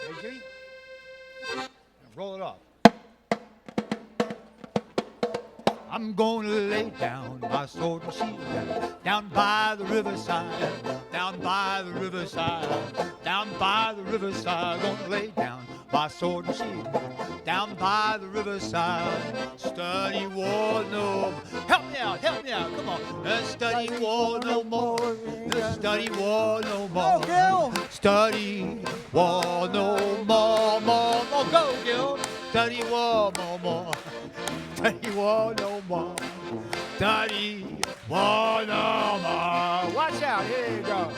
Hey, Jimmy? Roll it off. I'm gonna lay down my sword and shield down by the riverside, down by the riverside, down by the riverside. Gonna lay down my sword and shield down by the riverside. Study war no more. Help me out, come on. Study war no more. Study war no more. Go, Gil. Study war no more, more. Go, Gil. Study war more. Study war no more. Study war no more. Watch out, here you go.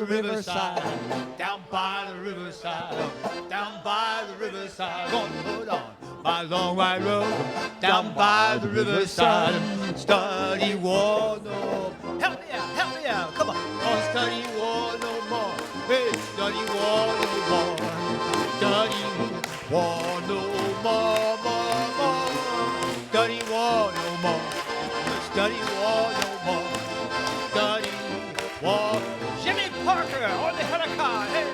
Riverside, down by the riverside, down by the riverside. Gonna put on my long white robe, down by the riverside. Study war no more. Help me out, come on. Don't study war no more. Hey, study war no more. Study war no more, more. Study war no more. Study war no more. Study war. Jimmy Parker on the helicopter. Hey.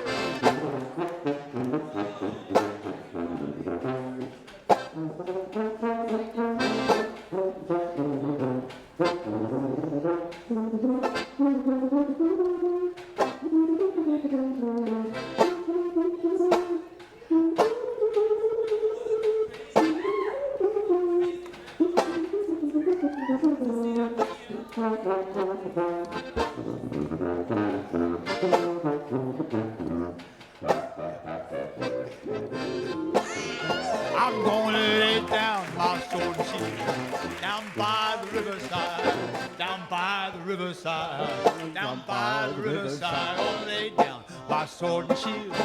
I'm gonna lay down my sword and shield down by the riverside, down by the riverside, down by the riverside. Gonna lay down my sword and shield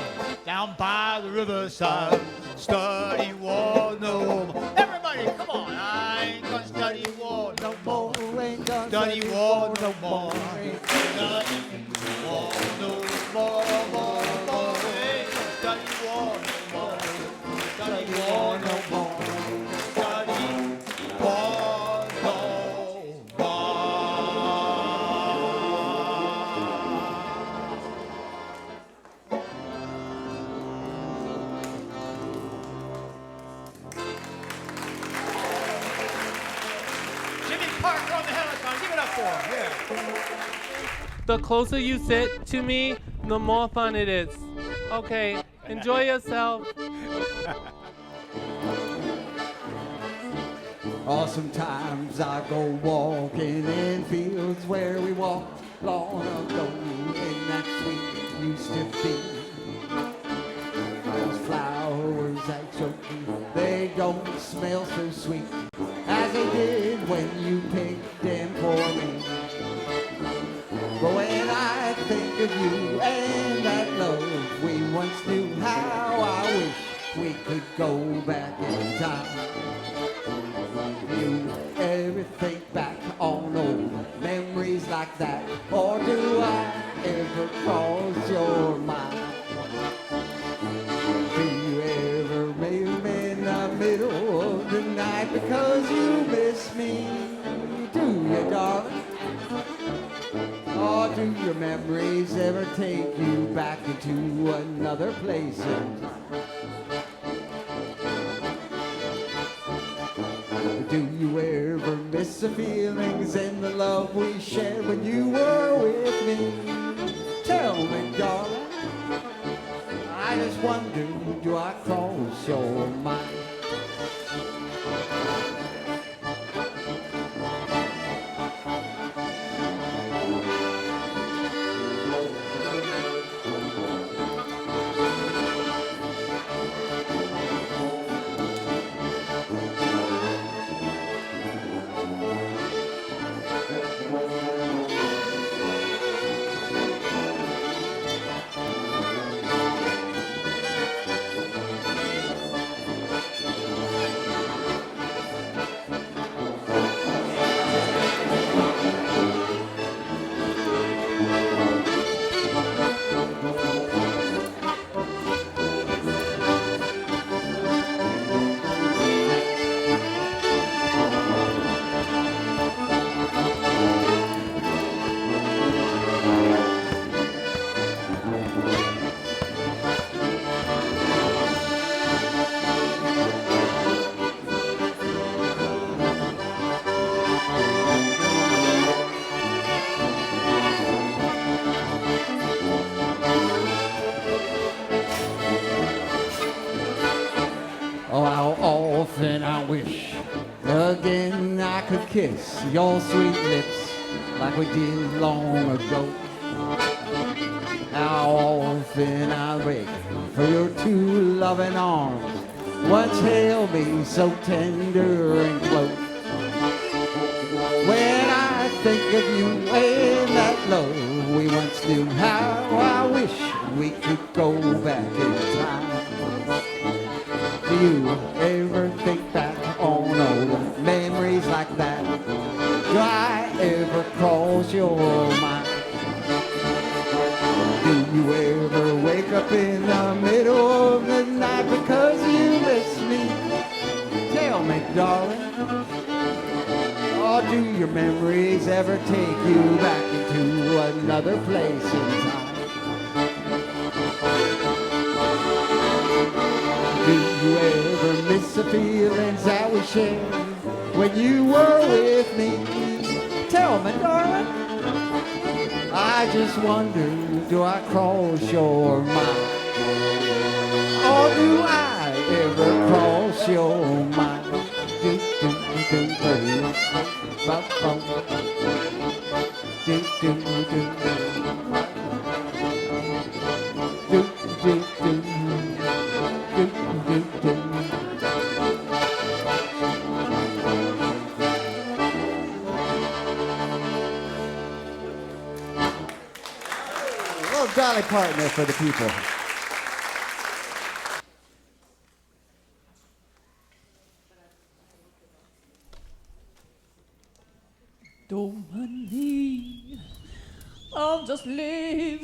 down by the riverside. Study war no more. Everybody, come on! I ain't gonna study war no more. Study war no more. Study war no more. Study war no more. Study war no more. Study war no more. Jimmy Parker on the helicopter. Give it up for him. Yeah. The closer you sit to me, the more fun it is. Okay, enjoy yourself. Oh, sometimes I go walking in fields where we walked long ago, and that sweet used to be. Those flowers that choke me, they don't smell so sweet as they did when you picked them for me. But when I think of you and that love we once knew, how I wish we could go back in time. You ever think back on old memories like that? Or do I ever cross your mind? Do you ever live in the middle of the night because you miss me? Do you, darling? Or do your memories ever take you back into another place in time? Do you ever miss the feelings and the love we shared when you were with me? Tell me, darling. I just wonder, do I cross your mind? kiss your sweet lips like we did long ago. How often I beg for your two loving arms, once held me so tender and close. When I think of you and that love we once knew, how I wish we could go back in time. Do you ever think back on old memories like that? Do I ever cross your mind? Do you ever wake up in the middle of the night because you miss me? Tell me, darling. Or do your memories ever take you back into another place in time? Do you ever miss the feelings that we shared when you were with me? Tell me, darling. I just wonder, do I cross your mind? Or do I ever cross your mind? Do, do, do, do, ba, ba. Do, do, do, do, do, do, do, do, do. Little Dolly Parton there for the people. Don't mind me, I'm just living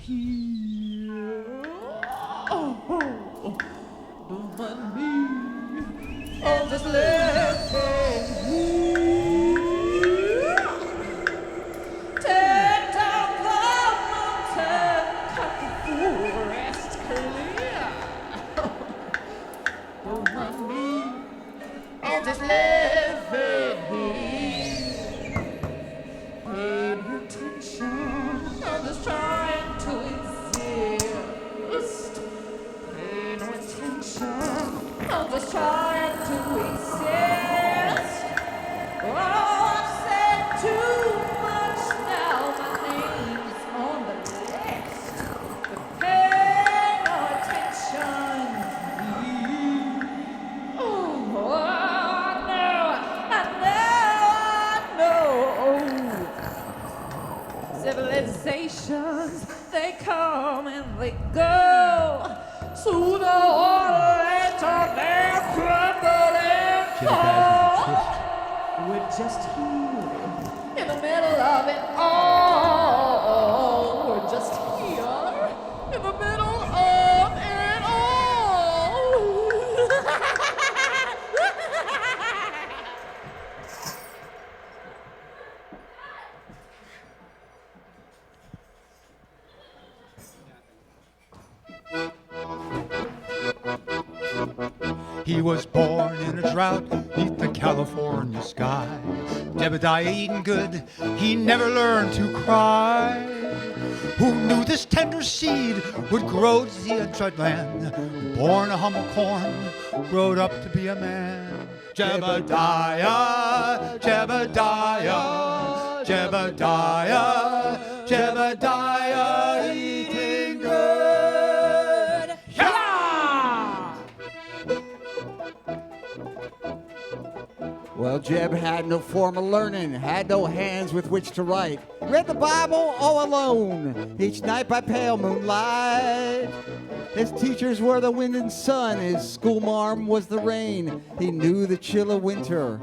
here. Oh, don't mind me, I'm just living here. Take down the mountain, cut the forest clear. Don't mind me, I'm just living here. Pay no attention, I'm just trying to exist. Pay no attention, I'm just trying to exist. Oh, I've said too much now, my name's on the list. But pay no attention to me. Oh, I know. Civilizations, they come and they go. Sooner or later, they'll crumble and fall. We're just here in the middle of it all. We're just here in the middle of it all. He was born in a drought beneath the California sky. Jebediah eating good, he never learned to cry. Who knew this tender seed would grow to the untrodden land? Born a humble corn, growed up to be a man. Jebediah, Jebediah, Jebediah, Jebediah eating good. Yeah! Well, Jeb had no formal learning, had no hands with which to write. Read the Bible all alone, each night by pale moonlight. His teachers were the wind and sun, his schoolmarm was the rain. He knew the chill of winter,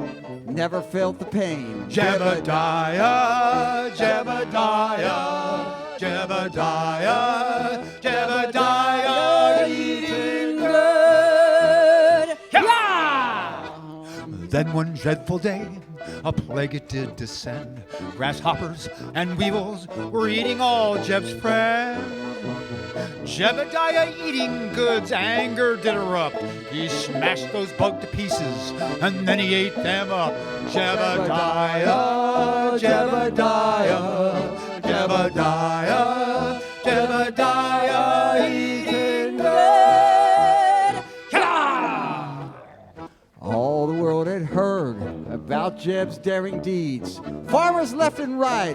never felt the pain. Jebediah, Jebediah, Jebediah, Jebediah eating good. Yeah! Then one dreadful day, a plague it did descend. Grasshoppers and weevils were eating all Jeb's friends. Jebediah eating good's anger did erupt. He smashed those bugs to pieces, and then he ate them up. Jebediah, Jebediah, Jebediah, Jebediah eating good. Yeah! All the world had heard about Jeb's daring deeds. Farmers left and right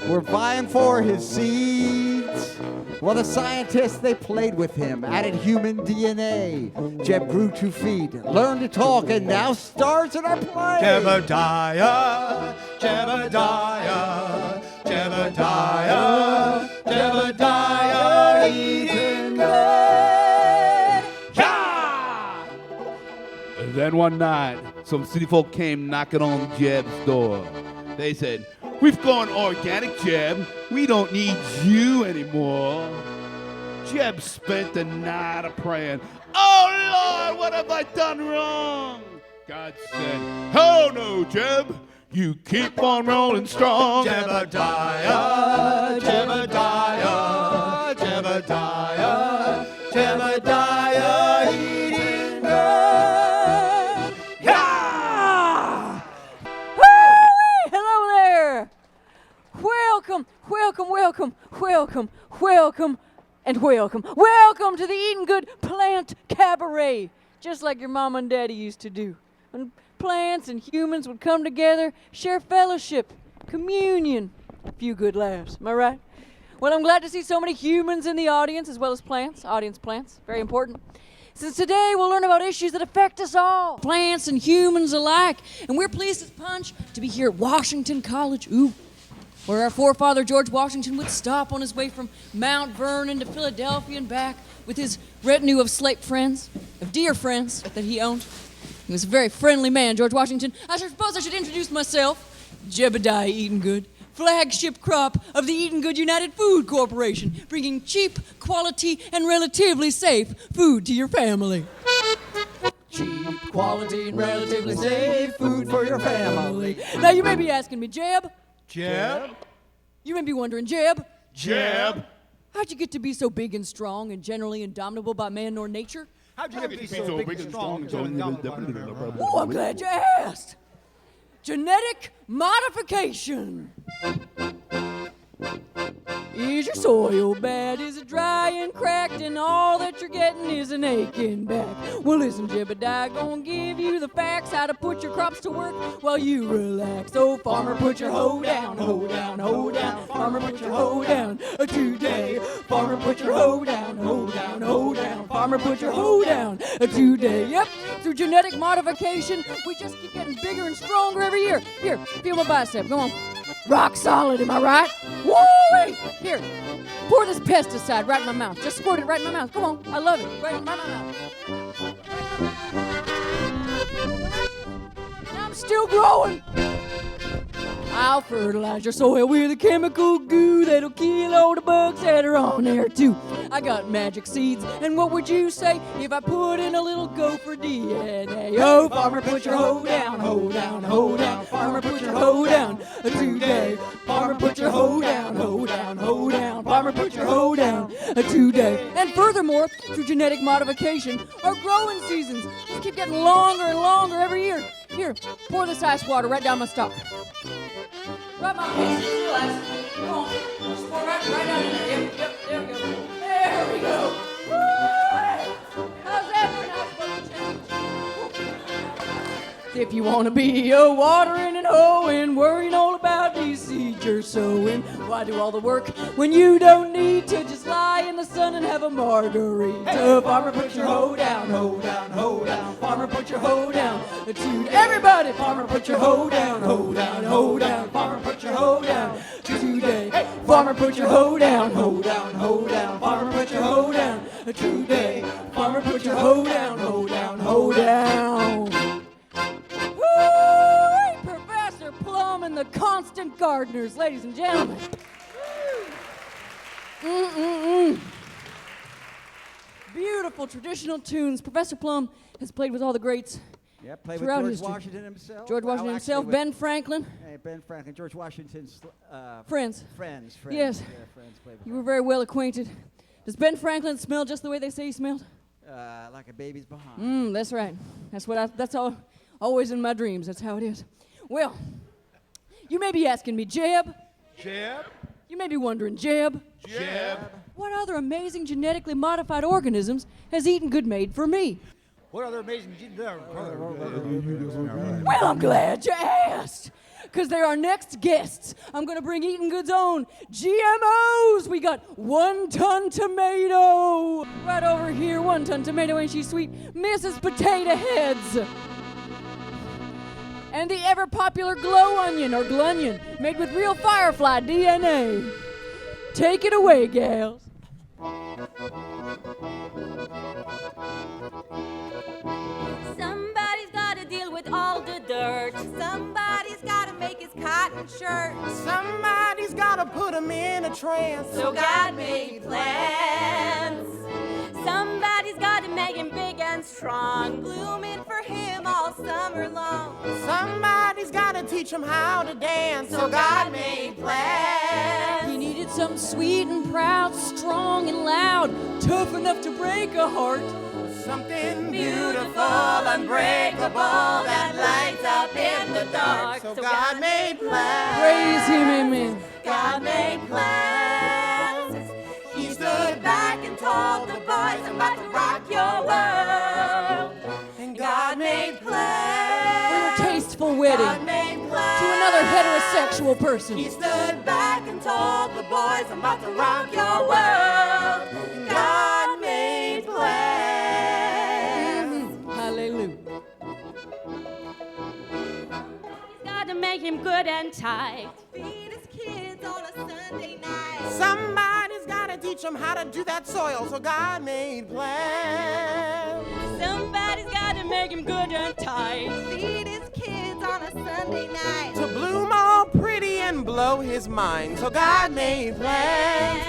were vying for his seeds. While the scientists, they played with him, added human DNA. Jeb grew 2 feet, learned to talk, and now stars in our play. Jebediah, Jebediah, Jebediah, Jebediah, eating good. Yeah! And then one night, some city folk came knocking on Jeb's door. They said, "We've gone organic, Jeb. We don't need you anymore." Jeb spent the night a praying. "Oh, Lord, what have I done wrong?" God said, "Oh, no, Jeb. You keep on rolling strong." Jebediah, Jebediah, Jebediah, Jebediah, eating good. Yeah! Hooray! Hello there! Welcome, welcome, welcome, welcome, welcome, and welcome. Welcome to the Eating Good Plant Cabaret, just like your mama and daddy used to do. When plants and humans would come together, share fellowship, communion, a few good laughs. Am I right? Well, I'm glad to see so many humans in the audience as well as plants. Audience plants, very important. Since today we'll learn about issues that affect us all, plants and humans alike. And we're pleased as punch to be here at Washington College, where our forefather George Washington would stop on his way from Mount Vernon to Philadelphia and back with his retinue of slave friends, of dear friends that he owned. He was a very friendly man, George Washington. I suppose I should introduce myself, Jebediah Eating Good, flagship crop of the Eating Good United Food Corporation, bringing cheap, quality, and relatively safe food to your family. Cheap, quality, and relatively safe food for your family. Now you may be asking me, Jeb? Jeb? You may be wondering, Jeb? Jeb? How'd you get to be so big and strong and generally indomitable by man nor nature? How'd you get to be so big and strong and so indomitable? Oh, I'm glad you asked. Genetic modification. Is your soil bad? Is it dry and cracked? And all that you're getting is an aching back. Well, listen, Jebediah, gonna give you the facts how to put your crops to work while you relax. Oh, farmer, put your hoe down, hoe down, hoe down. Farmer, put your hoe down today. Farmer, put your hoe down, hoe down, hoe down. Farmer, put your hoe down today. Yep, through genetic modification, we just keep getting bigger and stronger every year. Here, feel my bicep. Come on. Rock solid, am I right? Woo-wee! Here, pour this pesticide right in my mouth. Just squirt it right in my mouth. Come on, I love it. Right in my mouth. And I'm still growing. I'll fertilize your soil with a chemical goo that'll kill all the bugs that are on there too. I got magic seeds, and what would you say if I put in a little gopher DNA? Oh, farmer, put your hoe down, hoe down, hoe down. Farmer, put your hoe down today. Farmer, put your hoe down, hoe down, hoe down. Farmer, put your hoe down today. And furthermore, through genetic modification, our growing seasons just keep getting longer and longer every year. Here, pour this ice water right down my stalk. Right my face, relax. Come on, just pour right down in there. Yep, there we go. There we go. Woo! How's that for nice change? If you want to be a watering and hoeing, worrying all about these seeds you're sowing, why do all the work when you don't need to just lie in the sun and have a margarita? Hey. Farmer, put your hoe down, hoe down, hoe down. Farmer, put your hoe down. To everybody, farmer, put your hoe down, hoe down, hoe down. Farmer, put your hoe down today. Hey. Farmer, put your hoe down, hoe down, hoe down. Farmer, put your hoe down today. Farmer, put your hoe down, hoe down, hoe down. Woo! Professor Plum and the Constant Gardeners, ladies and gentlemen. Beautiful traditional tunes. Professor Plum has played with all the greats. Yeah, played with throughout George history. Washington himself. George Washington himself, Ben Franklin. Hey, Ben Franklin, George Washington's Friends. Friends. Yes. Yeah, friends played with You were very well acquainted. Does Ben Franklin smell just the way they say he smelled? like a baby's behind. That's right. That's all. Always in my dreams. That's how it is. Well, you may be asking me, Jeb. Jeb? You may be wondering, Jeb. Jeb? What other amazing genetically modified organisms has Eating Good made for me? What other amazing... Well, I'm glad you asked. Because they're our next guests. I'm going to bring Eating Good's own GMOs. We got 1 ton tomato. Right over here, 1 ton tomato, ain't she sweet? Mrs. Potato Heads. And the ever-popular glow onion, or glunion, made with real firefly DNA. Take it away, gals. Somebody's gotta deal with all the dirt. Somebody's gotta make his cotton shirt. Somebody's gotta put him in a trance. So God made plants. Somebody's gotta make him big and strong, blooming for him all summer long. Somebody's gotta teach him how to dance. So God made plants. He needed something sweet and proud, strong and loud, tough enough to break a heart. Something Beautiful, unbreakable, that lights up in the dark. So God made plans. Praise him, amen. God made plans. He stood back and told the boys, I'm about to rock your world. And God made For plans. your tasteful wedding God made plans. to another heterosexual person. He stood back and told the boys, I'm about to rock your world. God made plans. Hallelujah. He's got to make him good and tight. Feed his kids on a Sunday night. Somebody's gotta teach him how to do that soil. So God made plans. Somebody's got to make him good and tight. Feed his kids on a Sunday night. To bloom all pretty and blow his mind. So God made plans.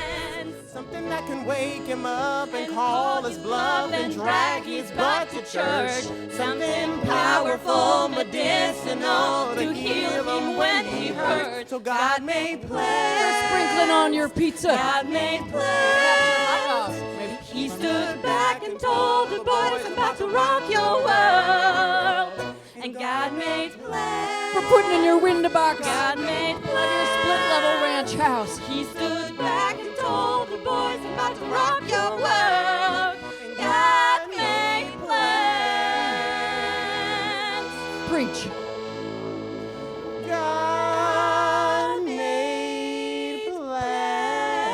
Something that can wake him up and call his bluff and drag his butt to church. Something powerful, medicinal to heal him when he hurts. So God made plans. Sprinkling on your pizza. God made plans. He stood back and told the boys, I'm about to rock your world. And God made plans. For putting in your window box God made of your split-level ranch house. He stood back and told the boys, I'm about to rock your world. And God made plans. Preach. God made plans.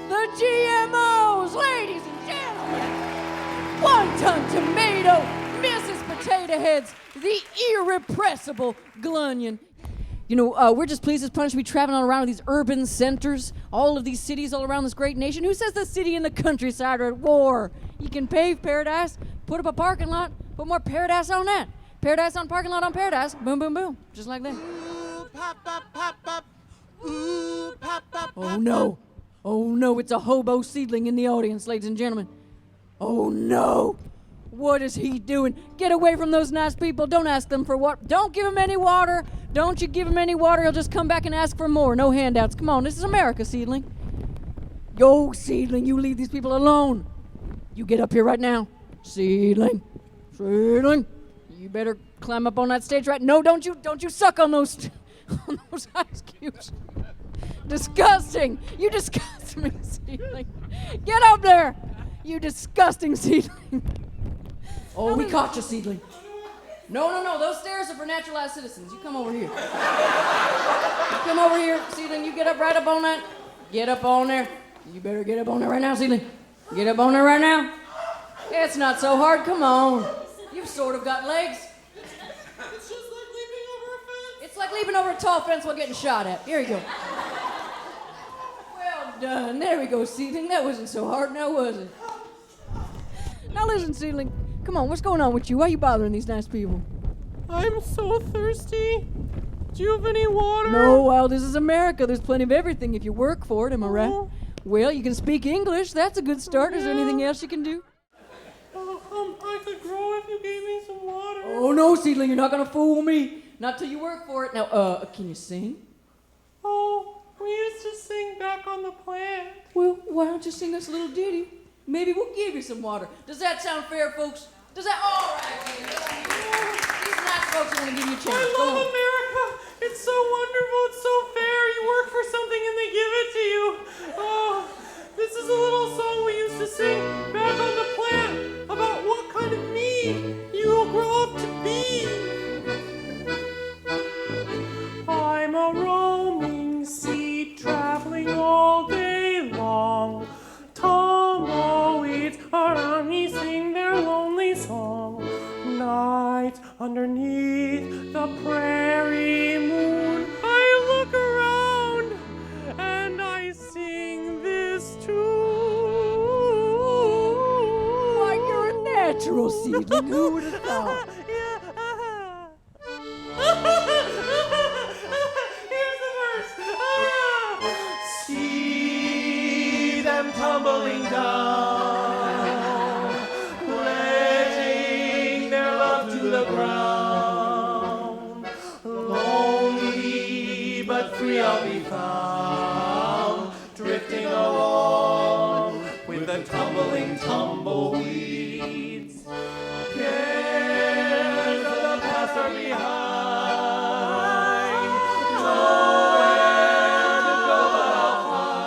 The GMOs, ladies and gentlemen. 1 ton tomato, Mrs. Potato Heads, the irrepressible glunion. You know, we're just pleased as punch to be traveling all around these urban centers, all of these cities all around this great nation. Who says the city and the countryside are at war? You can pave paradise, put up a parking lot, put more paradise on that. Paradise on parking lot on paradise. Boom, boom, boom. Just like that. Ooh, pop up, pop up. Ooh, pop up. Oh no. Oh no, it's a hobo seedling in the audience, ladies and gentlemen. Oh no. What is he doing? Get away from those nice people. Don't ask them for what. Don't give him any water. Don't you give him any water. He'll just come back and ask for more. No handouts. Come on, this is America, seedling. Yo, seedling, you leave these people alone. You get up here right now. Seedling. Seedling. You better climb up on that stage right. No, don't you suck on those on those ice cubes. Disgusting. You disgust me, seedling. Get up there. You disgusting seedling. Oh, we caught you, seedling. No. Those stairs are for naturalized citizens. You come over here. You come over here, seedling. You get up right up on that. Get up on there. You better get up on there right now, seedling. Get up on there right now. It's not so hard. Come on. You've sort of got legs. It's just like leaping over a fence. It's like leaping over a tall fence while getting shot at. Here you go. Well done. There we go, seedling. That wasn't so hard now, was it? Now listen, seedling. Come on, what's going on with you? Why are you bothering these nice people? I'm so thirsty. Do you have any water? No, well, this is America. There's plenty of everything if you work for it, am I right? Oh. Well, you can speak English. That's a good start. Is there anything else you can do? I could grow if you gave me some water. Oh, no, seedling, you're not going to fool me. Not till you work for it. Now, can you sing? Oh, we used to sing back on the plant. Well, why don't you sing us a little ditty? Maybe we'll give you some water. Does that sound fair, folks? Does that? All right. These nice folks are going to give you a chance. I Go love on. America. It's so wonderful. It's so fair. You work for something and they give it to you. Oh, this is a little song we used to sing back on the underneath the prairie moon, I look around and I sing this tune. Why, you're a natural seedling. Who would have thought? Here's the verse. See them tumbling down, pledging their love to the ground. Lonely but free I'll be found, drifting along with the tumbling tumbleweeds. Cares of the past are behind, nowhere to go but I'll find,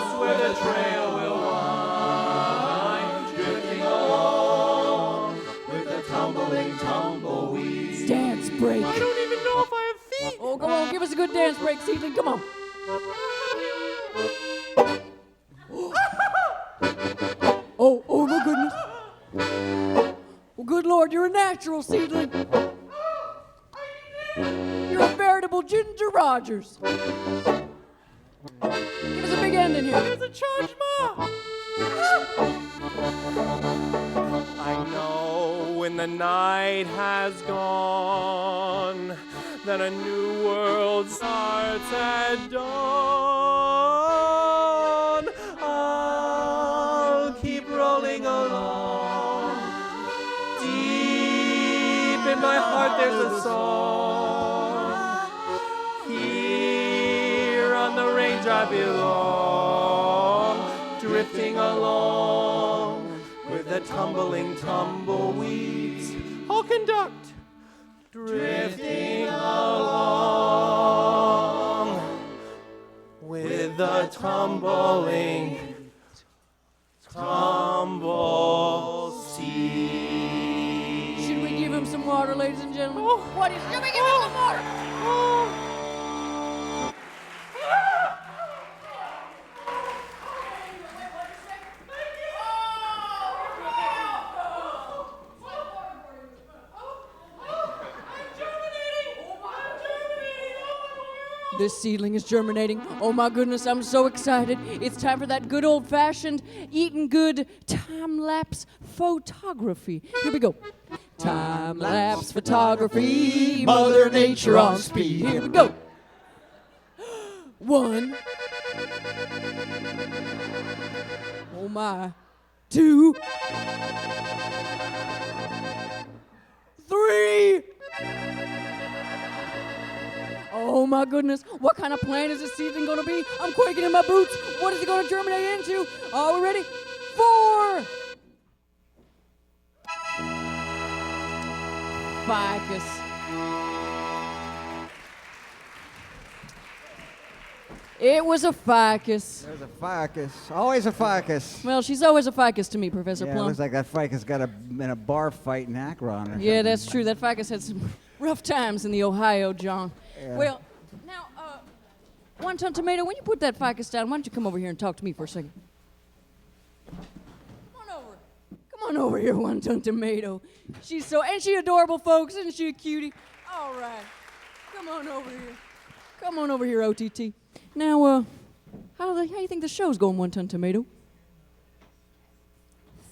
just where the trail will wind, drifting along with the tumbling tumbleweeds. Dance break. I don't even know if I have feet. Oh, come on, give us a good dance break, seedling. Come on. Oh my goodness. Well, good Lord, you're a natural seedling. You're a veritable Ginger Rogers. Give us a big end in here. There's a charge, Ma. I know when the night has gone, that a new world starts at dawn. I'll keep rolling along. Deep in my heart there's a song. Here on the range I belong, drifting along with the tumbling tumbleweeds. I'll conduct. Drifting along with the tumbling tumbleweeds. Should we give him some water, ladies and gentlemen? What is? Should we give him some water? This seedling is germinating. Oh my goodness, I'm so excited. It's time for that good old-fashioned, eatin' good time-lapse photography. Here we go. Time-lapse photography, Mother Nature on speed. Here we go. 1. Oh my. 2. 3. Oh my goodness, what kind of plant is this seedling gonna be? I'm quaking in my boots. What is it gonna germinate into? Are we ready? 4. Ficus. It was a ficus. There's a ficus. Always a ficus. Well, she's always a ficus to me, Professor Yeah, it Plum. looks like that ficus got in a bar fight in Akron or something. Yeah, that's true. That ficus had some rough times in the Ohio, John. Yeah. Well, now, One Ton Tomato, when you put that ficus down, why don't you come over here and talk to me for a second? Come on over. Come on over here, One Ton Tomato. Ain't she adorable, folks? Isn't she a cutie? All right. Come on over here. Come on over here, OTT. Now, how do you think the show's going, One Ton Tomato?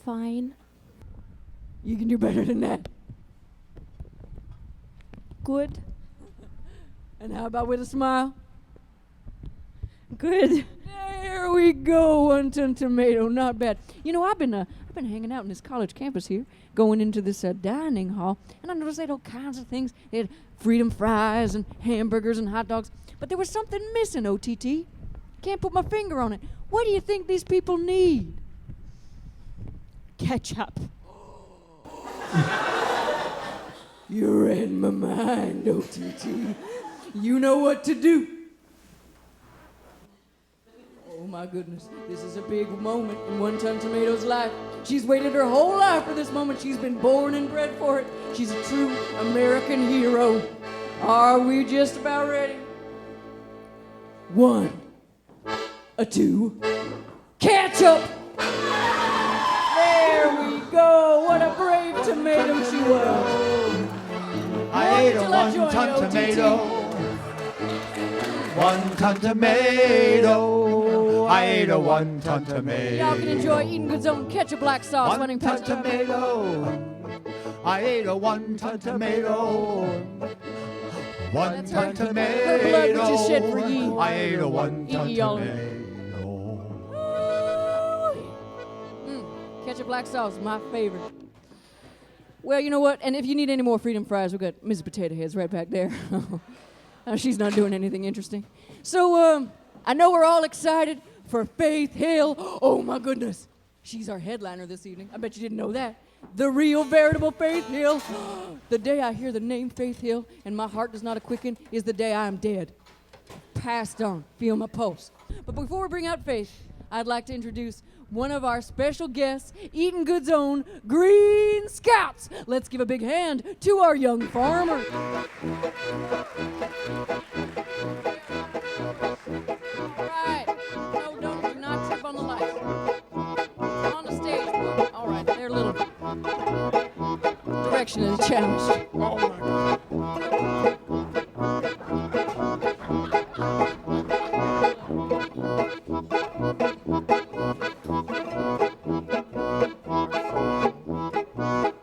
Fine. You can do better than that. Good. And how about with a smile? Good. There we go, One Ton Tomato. Not bad. You know, I've been hanging out in this college campus here, going into this dining hall, and I noticed they had all kinds of things. They had freedom fries and hamburgers and hot dogs, but there was something missing, OTT. Can't put my finger on it. What do you think these people need? Ketchup. You're in my mind, OTT. You know what to do. Oh my goodness, this is a big moment in One Ton Tomato's life. She's waited her whole life for this moment. She's been born and bred for it. She's a true American hero. Are we just about ready? 1, 2, ketchup! There we go. tomato she was. I ate a till I joined one-ton the OTT. tomato. One-ton tomato. I ate a one-ton tomato. Y'all can enjoy Eating Good's own ketchup black sauce running One-ton past you. tomato. I ate a one-ton tomato. That's One-ton her tomato. blood which is shed for ye. I ate a one-ton Ye all. tomato. Ketchup black sauce is my favorite. Well, you know what? And if you need any more freedom fries, we've got Mrs. Potato Heads right back there. She's not doing anything interesting. So, I know we're all excited for Faith Hill. Oh, my goodness. She's our headliner this evening. I bet you didn't know that. The real, veritable Faith Hill. The day I hear the name Faith Hill and my heart does not quicken is the day I am dead. Passed on. Feel my pulse. But before we bring out Faith, I'd like to introduce one of our special guests, Eating Good's own Green Scouts. Let's give a big hand to our young farmer. All right. No, do not trip on the lights. On the stage. Well, all right, they're a little direction is challenged. Oh my God.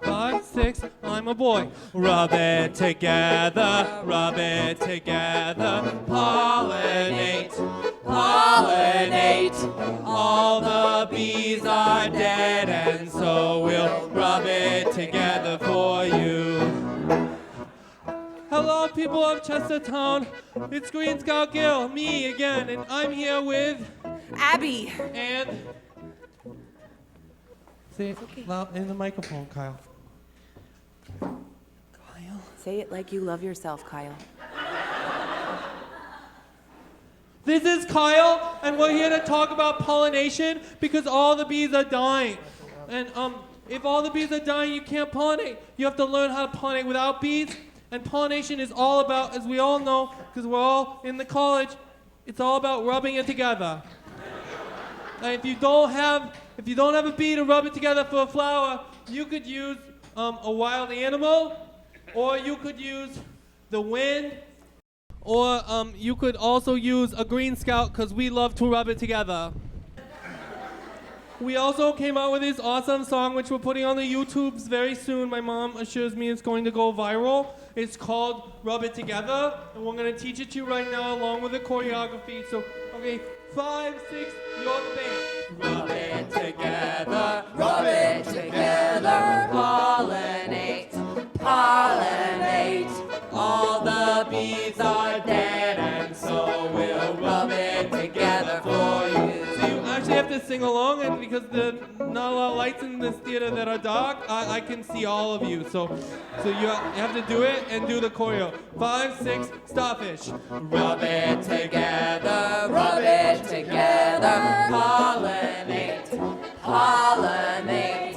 5, 6, I'm a boy. Rub it together, pollinate, pollinate. All the bees are dead, and so we'll rub it together for you. Hello, people of Chestertown. It's Green Scout Gil, me again, and I'm here with Abby. and. Say it loud in the microphone, Kyle. Kyle. Say it like you love yourself, Kyle. This is Kyle, and we're here to talk about pollination because all the bees are dying. And if all the bees are dying, you can't pollinate. You have to learn how to pollinate without bees. And pollination is all about, as we all know, because we're all in the college, it's all about rubbing it together. And if you don't have a bee to rub it together for a flower, you could use a wild animal, or you could use the wind, or you could also use a Green Scout because we love to rub it together. We also came out with this awesome song which we're putting on the YouTubes very soon. My mom assures me it's going to go viral. It's called Rub It Together, and we're going to teach it to you right now along with the choreography. So, okay, 5, 6, you're the band. Rub it together, Rub it together, pollinate, pollinate. all the bees are dead, and so we'll rub it together for you. So you actually have to sing along, and because there are not a lot of lights in this theater that are dark, I can see all of you. So you have to do it and do the choreo. 5, 6, starfish. Rub it together, Rub it together, pollinate, pollinate.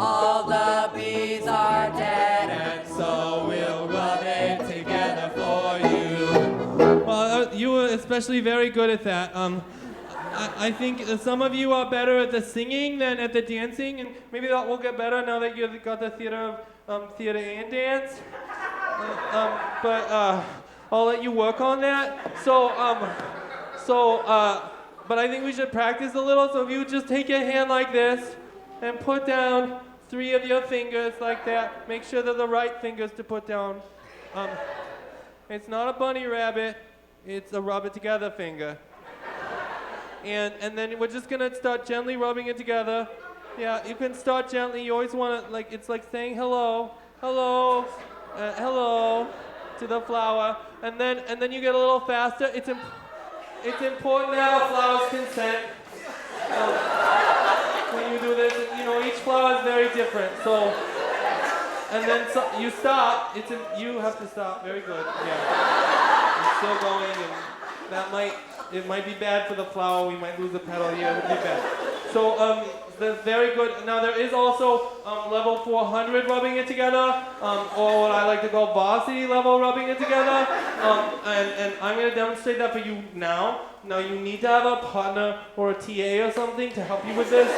All the bees are dead, and so we'll rub it together for you. Well, you were especially very good at that. I think some of you are better at the singing than at the dancing, and maybe that will get better now that you've got the theater and dance. But I'll let you work on that. But I think we should practice a little. So if you just take your hand like this and put down 3 of your fingers like that. Make sure they're the right fingers to put down. It's not a bunny rabbit. It's a rub it together finger. And then we're just gonna start gently rubbing it together. Yeah, you can start gently. You always wanna, like, it's like saying hello, hello, hello to the flower. And then you get a little faster. It's important to have a flower's consent. When you do this, you know, each flower is very different. So, and then you stop. You have to stop. Very good. Yeah. It's still going, and it might be bad for the flower. We might lose a petal here. It would be bad. So, that's very good. Now there is also level 400 rubbing it together, or what I like to call varsity level rubbing it together. And I'm going to demonstrate that for you now. Now you need to have a partner or a TA or something to help you with this.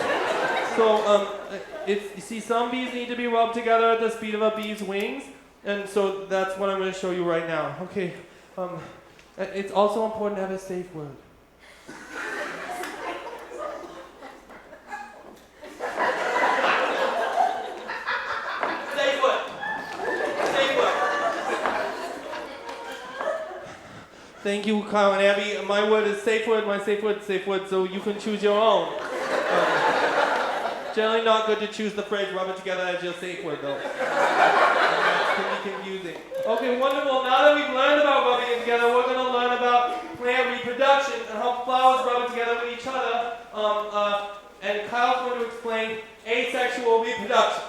You see, some bees need to be rubbed together at the speed of a bee's wings, and so that's what I'm going to show you right now. Okay. It's also important to have a safe word. Safe word. Safe word. Thank you, Kyle and Abby. My word is safe word. My safe word is safe word. So you can choose your own. Generally not good to choose the phrase "rub it together" as your safe word, though. It can be confusing. Okay, wonderful. Now that we've learned about rubbing it together, we're going to learn about plant reproduction and how flowers rub it together with each other. And Kyle's going to explain asexual reproduction.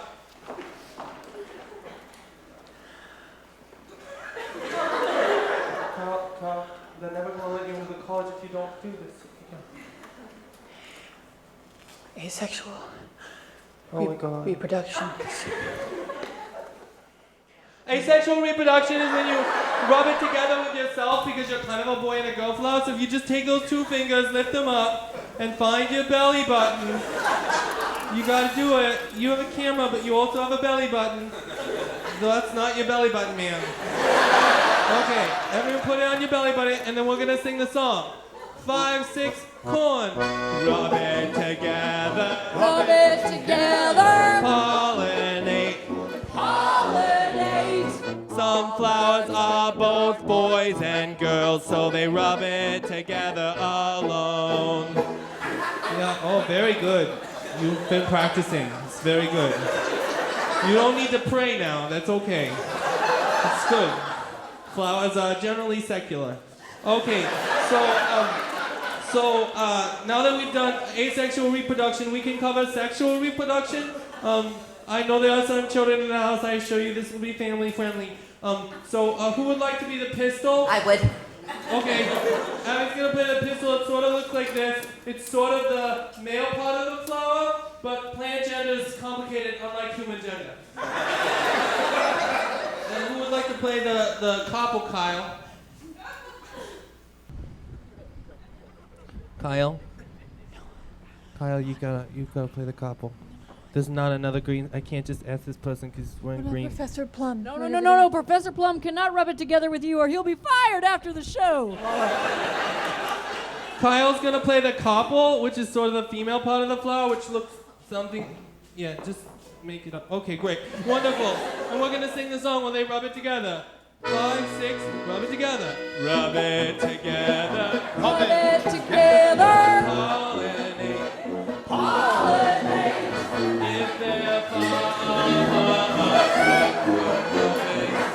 Kyle, they're never going to let you into the college if you don't do this. Asexual Oh my God. reproduction. Asexual reproduction is when you rub it together with yourself because you're kind of a boy and a girl flower. So if you just take those two fingers, lift them up, and find your belly button. You gotta do it. You have a camera, but you also have a belly button. So that's not your belly button, man. Okay, everyone put it on your belly button, and then we're gonna sing the song. 5, 6, corn. Rub it together. Rub it together. Pollinate. Pollinate. Some flowers are both boys and girls, so they rub it together alone. Yeah, oh, very good. You've been practicing. It's very good. You don't need to pray now. That's okay. It's good. Flowers are generally secular. Okay, so now that we've done asexual reproduction, we can cover sexual reproduction. I know there are some children in the house. I assure you this will be family friendly. Who would like to be the pistol? I would. Okay, Abby's gonna play the pistol. It sort of looks like this. It's sort of the male part of the flower, but plant gender is complicated, unlike human gender. And who would like to play the couple, Kyle? Kyle, you gotta play the couple. There's not another green. I can't just ask this person because we're in green. Professor Plum. No. Professor Plum cannot rub it together with you or he'll be fired after the show. Kyle's gonna play the couple, which is sort of the female part of the flower, which looks something. Yeah, just make it up. Okay, great. Wonderful. And we're gonna sing the song when they rub it together. 5, 6, rub it together. Rub it together. Rub it together. Pollinate. Pollinate. If they're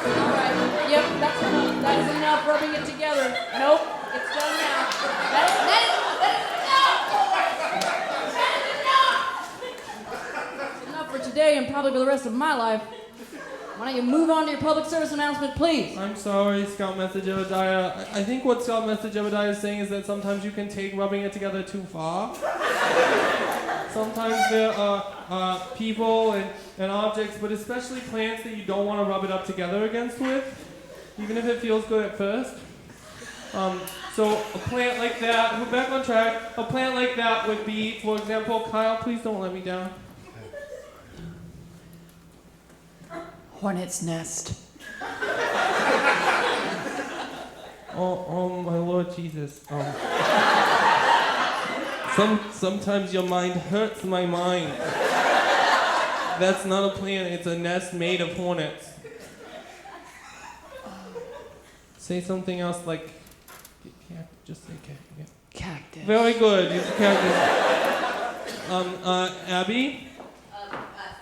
Alright, yep, that's enough. That is enough rubbing it together. Nope, it's done now. That's enough for today and probably for the rest of my life. Why don't you move on to your public service announcement, please? I'm sorry, Scoutmaster Jebediah. I think what Scoutmaster Jebediah is saying is that sometimes you can take rubbing it together too far. Sometimes there are people and objects, but especially plants that you don't want to rub it up together against with, even if it feels good at first. So a plant like that, we're back on track, a plant like that would be, for example, Kyle, please don't let me down. Hornet's nest. Oh my Lord Jesus. Sometimes your mind hurts my mind. That's not a plant, it's a nest made of hornets. Say something else like, just say cactus. Cactus. Very good, use cactus. Abby?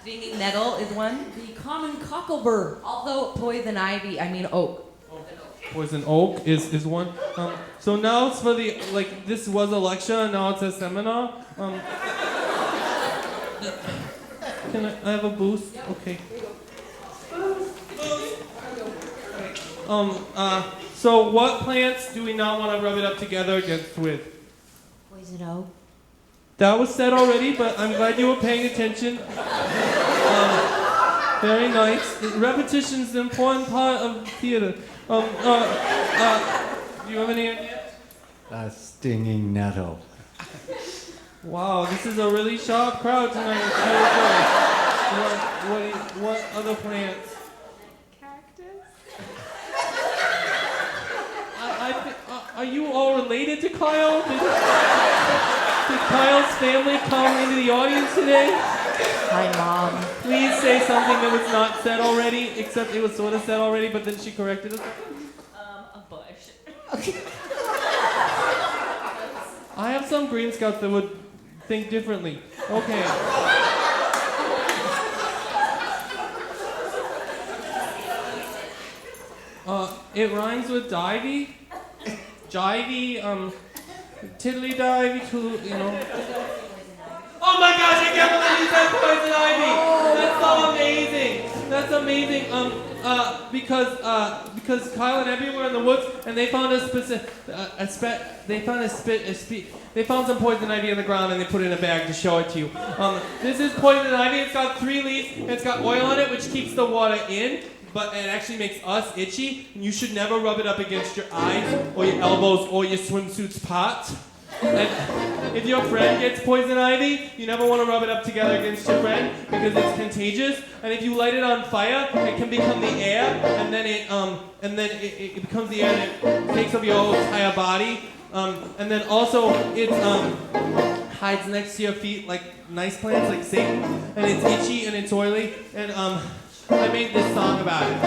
Stinging nettle is one. The common cocklebur. Also poison ivy, oak. Poison oak is one. So now it's for the, this was a lecture and now it's a seminar. Can I have a boost? Yep. Okay. So what plants do we not want to rub it up together against with? Poison oak. That was said already, but I'm glad you were paying attention. Very nice. Repetition's an important part of theater. Do you have any idea? A stinging nettle. Wow, this is a really sharp crowd tonight. It's really good. What other plants? Are you all related to Kyle? Did Kyle's family come into the audience today? Hi, Mom. Please say something that was not said already, except it was sort of said already, but then she corrected us. A bush. I have some Green Scouts that would think differently. Okay. It rhymes with divey. Jivey, tiddly-divey, you know. Oh my gosh, I can't believe you said poison ivy! That's so amazing! That's amazing. Because Kyle and Abby were in the woods and they found they found some poison ivy on the ground and they put it in a bag to show it to you. This is poison ivy. It's got 3 leaves and it's got oil on it, which keeps the water in. But it actually makes us itchy, and you should never rub it up against your eyes, or your elbows, or your swimsuit's pot. And if your friend gets poison ivy, you never want to rub it up together against your friend, because it's contagious. And if you light it on fire, it can become the air, and then it becomes the air, and it takes over your whole entire body. And then also, it hides next to your feet like nice plants, like Satan, and it's itchy and it's oily, and I made this song about it.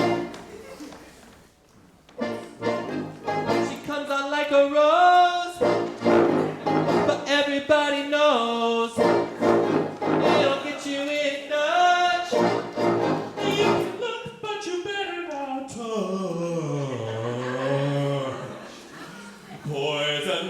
She comes on like a rose, but everybody knows it'll get you in nudge. You can look, but you better not touch. Poison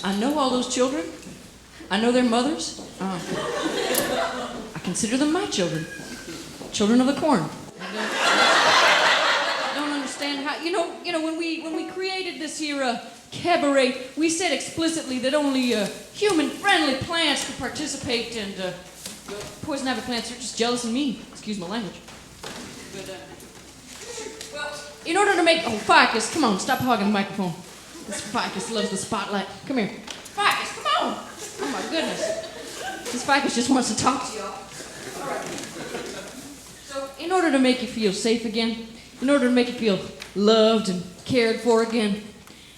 I know all those children. I know their mothers. I consider them my children. Children of the corn. I don't understand how, you know, when we created this here cabaret, we said explicitly that only human-friendly plants could participate, and poison ivy plants are just jealous of me. Excuse my language. But, well, in order to make... Oh, Ficus, come on, stop hogging the microphone. This Ficus loves the spotlight. Come here. Ficus, come on. Oh, my goodness. This Ficus just wants to talk to y'all. All right. So, in order to make you feel safe again, in order to make you feel loved and cared for again,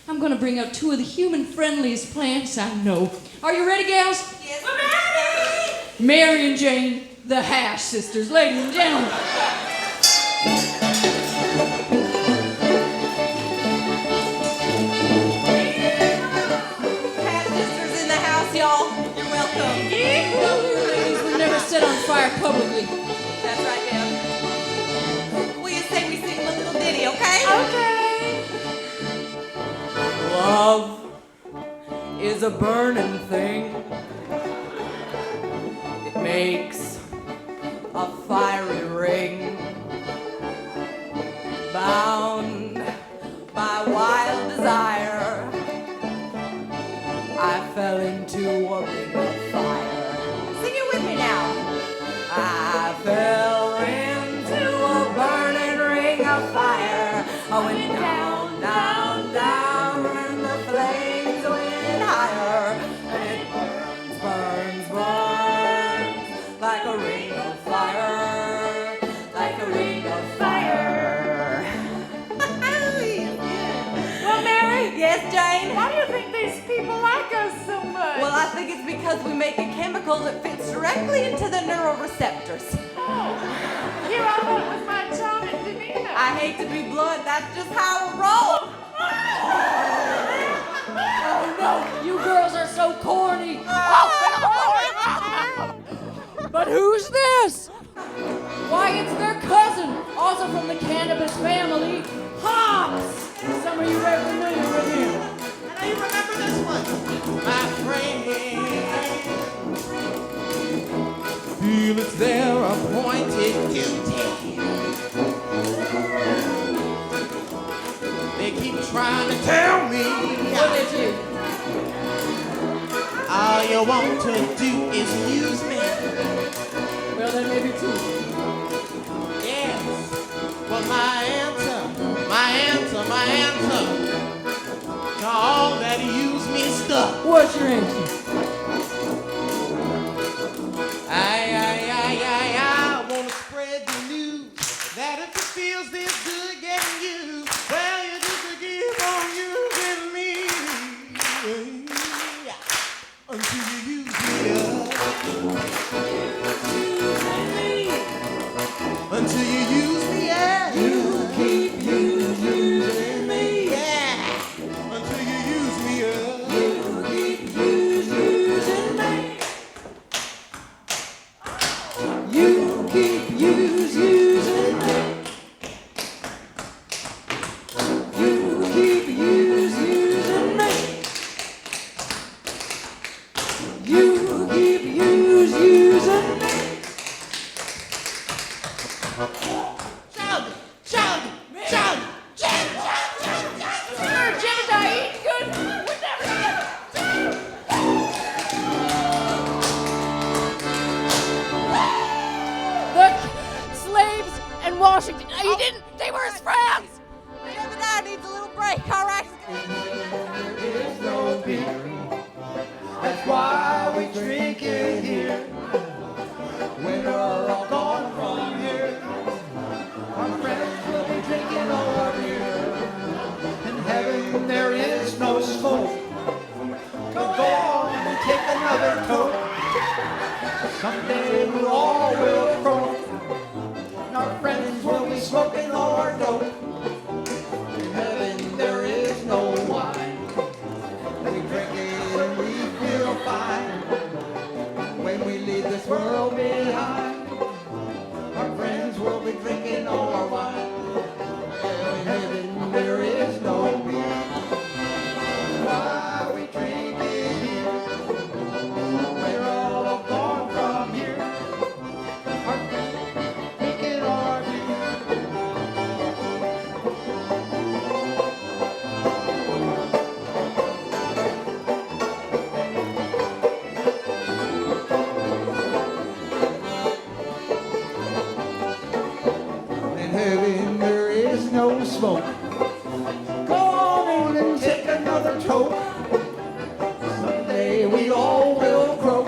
I'm gonna bring out two of the human-friendliest plants I know. Are you ready, gals? Yes, we're ready! Mary and Jane, the Hash Sisters, ladies and gentlemen. Hash Sisters in the house, y'all. You're welcome. Well, you ladies were never set on fire publicly. That's right, Deb. Will you say we sing a little ditty, okay? Okay. Love is a burning thing. It makes a fiery ring, bound by wild desire. I fell into a ring of fire. Sing it with me now. I fell into a burning ring of fire. I went down, down, down, and the flames went higher. And it burns, burns, burns, like a ring of fire, like a ring of fire. Well, Mary, Yes, Jane? why do you think these people like us so much? Well, I think it's because we make a chemical that fits directly into the neuroreceptors. Here I thought it was my charming demeanor. I hate to be blunt, that's just how I roll. Oh no, you girls are so corny. But who's this? Why, it's their cousin, also from the cannabis family, Hops. Some of you very familiar with him. I know you remember this one. My friend. Feel it's their appointed duty. They keep trying to tell me What did you? all you want to do is use me. Well, then maybe two. Yes. Well, my answer to all that use me stuff. What's your answer? I wanna spread the news that if it feels this good getting you, well, you just keep on using me until you use me up. Until you use me up. You keep using me. Yeah. Until you use me up. You keep using me. You keep using me. You keep using me. You keep using me. Chug. Sir, Jebediah, eat good. We're never together. The slaves and Washington. He didn't. They were his friends. Jebediah needs a little break, all right? There is no beer. That's why we drink it here. When we're all gone from here, our friends will be drinking our beer. In heaven there is no smoke. Go on and take another toke. Someday we all will croak. And our friends will be smoking our dope. In heaven there is no wine. We drink it and we feel fine. When we leave this world behind, our friends will be drinking our wine. In heaven there is no beer. Why we drink it here? We're all gone from here. Our friends drinking our beer. In heaven there is no smoke. Go on and take another toke. Someday we all will croak,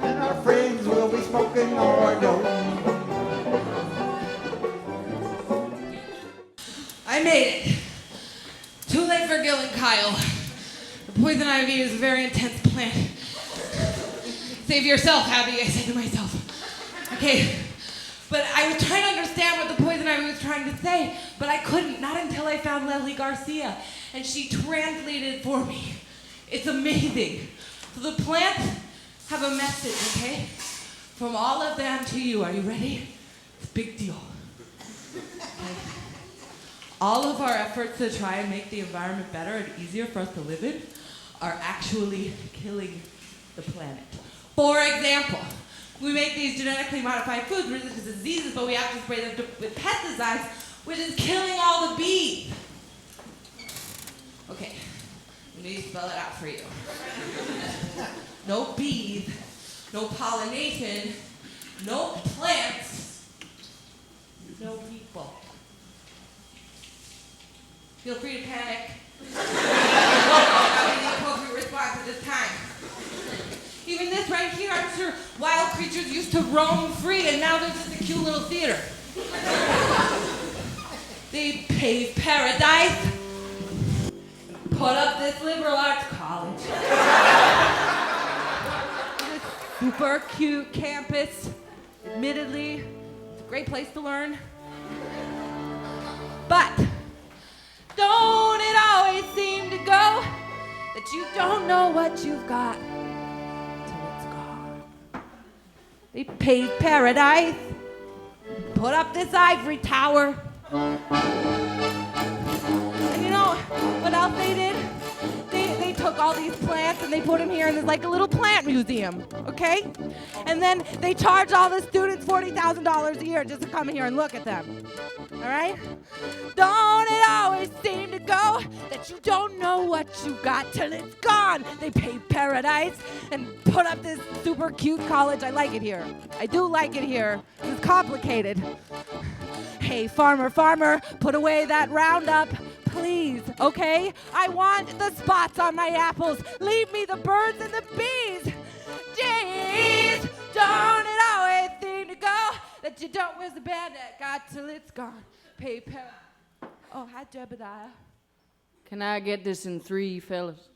and our friends will be smoking our dope. made it. Too late for Gil and Kyle. The poison ivy is a very intense plant. Save yourself, Abby, I said to myself. Okay, but I was trying to understand what the poison ivy was trying to say, but I couldn't, not until I found Leslie Garcia, and she translated it for me. It's amazing. So the plants have a message, okay? From all of them to you. Are you ready? It's a big deal. Okay. All of our efforts to try and make the environment better and easier for us to live in are actually killing the planet. For example, we make these genetically modified foods resistant to diseases, but we have to spray them with pesticides, which is killing all the bees. Okay, let me spell it out for you. No bees, no pollination, no plants, no people. Feel free to panic. That would be the appropriate response at this time. Even this right here, I'm sure wild creatures used to roam free, and now there's just a cute little theater. They paved paradise, put up this liberal arts college. This super cute campus. Admittedly, it's a great place to learn. But don't it always seem to go that you don't know what you've got till it's gone? They paved paradise, put up this ivory tower. And you know what else they did? They took all these plants and they put them here, and there's like a little plant museum, okay? And then they charge all the students $40,000 a year just to come here and look at them. All right? Don't it always seem to go that you don't know what you got till it's gone? They paved paradise and put up this super cute college. I like it here. I do like it here. It's complicated. Hey, farmer, farmer, put away that Roundup, please, okay? I want the spots on my apples. Leave me the birds and the bees. Jeez, don't it always seem to go that you don't wish the bad that got till it's gone? Paper. Oh, hi, Jebediah. Can I get this in 3, fellas?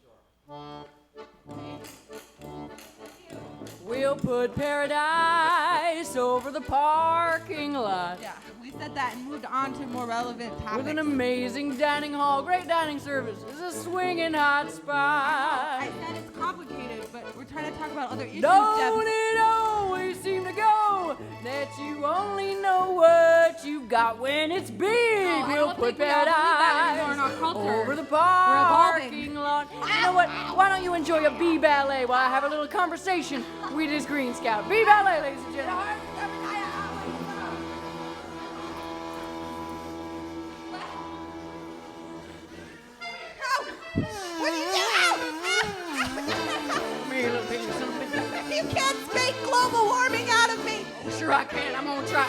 We'll put paradise over the parking lot. Yeah, we said that and moved on to more relevant topics. With an amazing dining hall, great dining service. It's a swinging hot spot. I said it's complicated, but we're trying to talk about other issues. Don't it always seem to go that you only know what you got when it's big? We'll put paradise over the parking lot. You know what? Why don't you enjoy a bee ballet while I have a little conversation with this Green Scout? Bee ballet, ladies and gentlemen. You can't spank global warming out of me. Sure I can. I'm gonna try.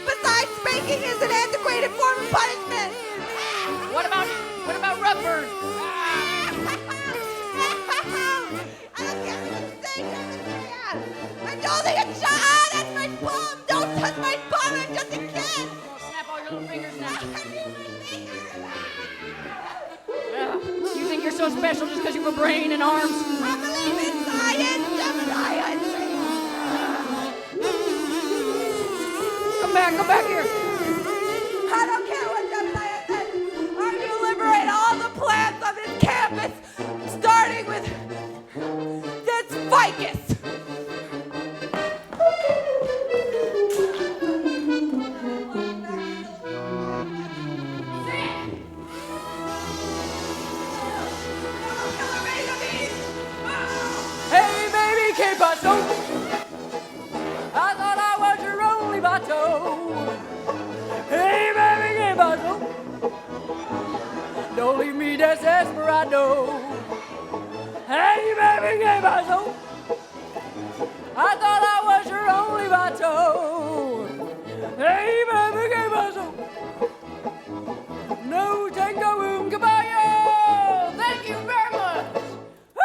Besides, spanking is an antiquated form of punishment. What about rubber? I don't care what you say, Jebediah. I'm only a child. That's my bum. Don't touch my bum. I'm just a kid. I'm gonna snap all your little fingers now. You think you're so special just because you have a brain and arms? I believe in science, Jebediah. Come back here. I don't care what Jebediah says. I'm going to liberate all the plants on this campus, starting with this ficus. Hey, baby, ¿qué pasó? I thought I was your only vato. Hey, baby, ¿qué pasó? Don't leave me desesperado. Hey, baby, ¿qué pasó? I thought I was your only vato. Hey, baby, ¿qué pasó? No tango caballo. Thank you very much. Woo!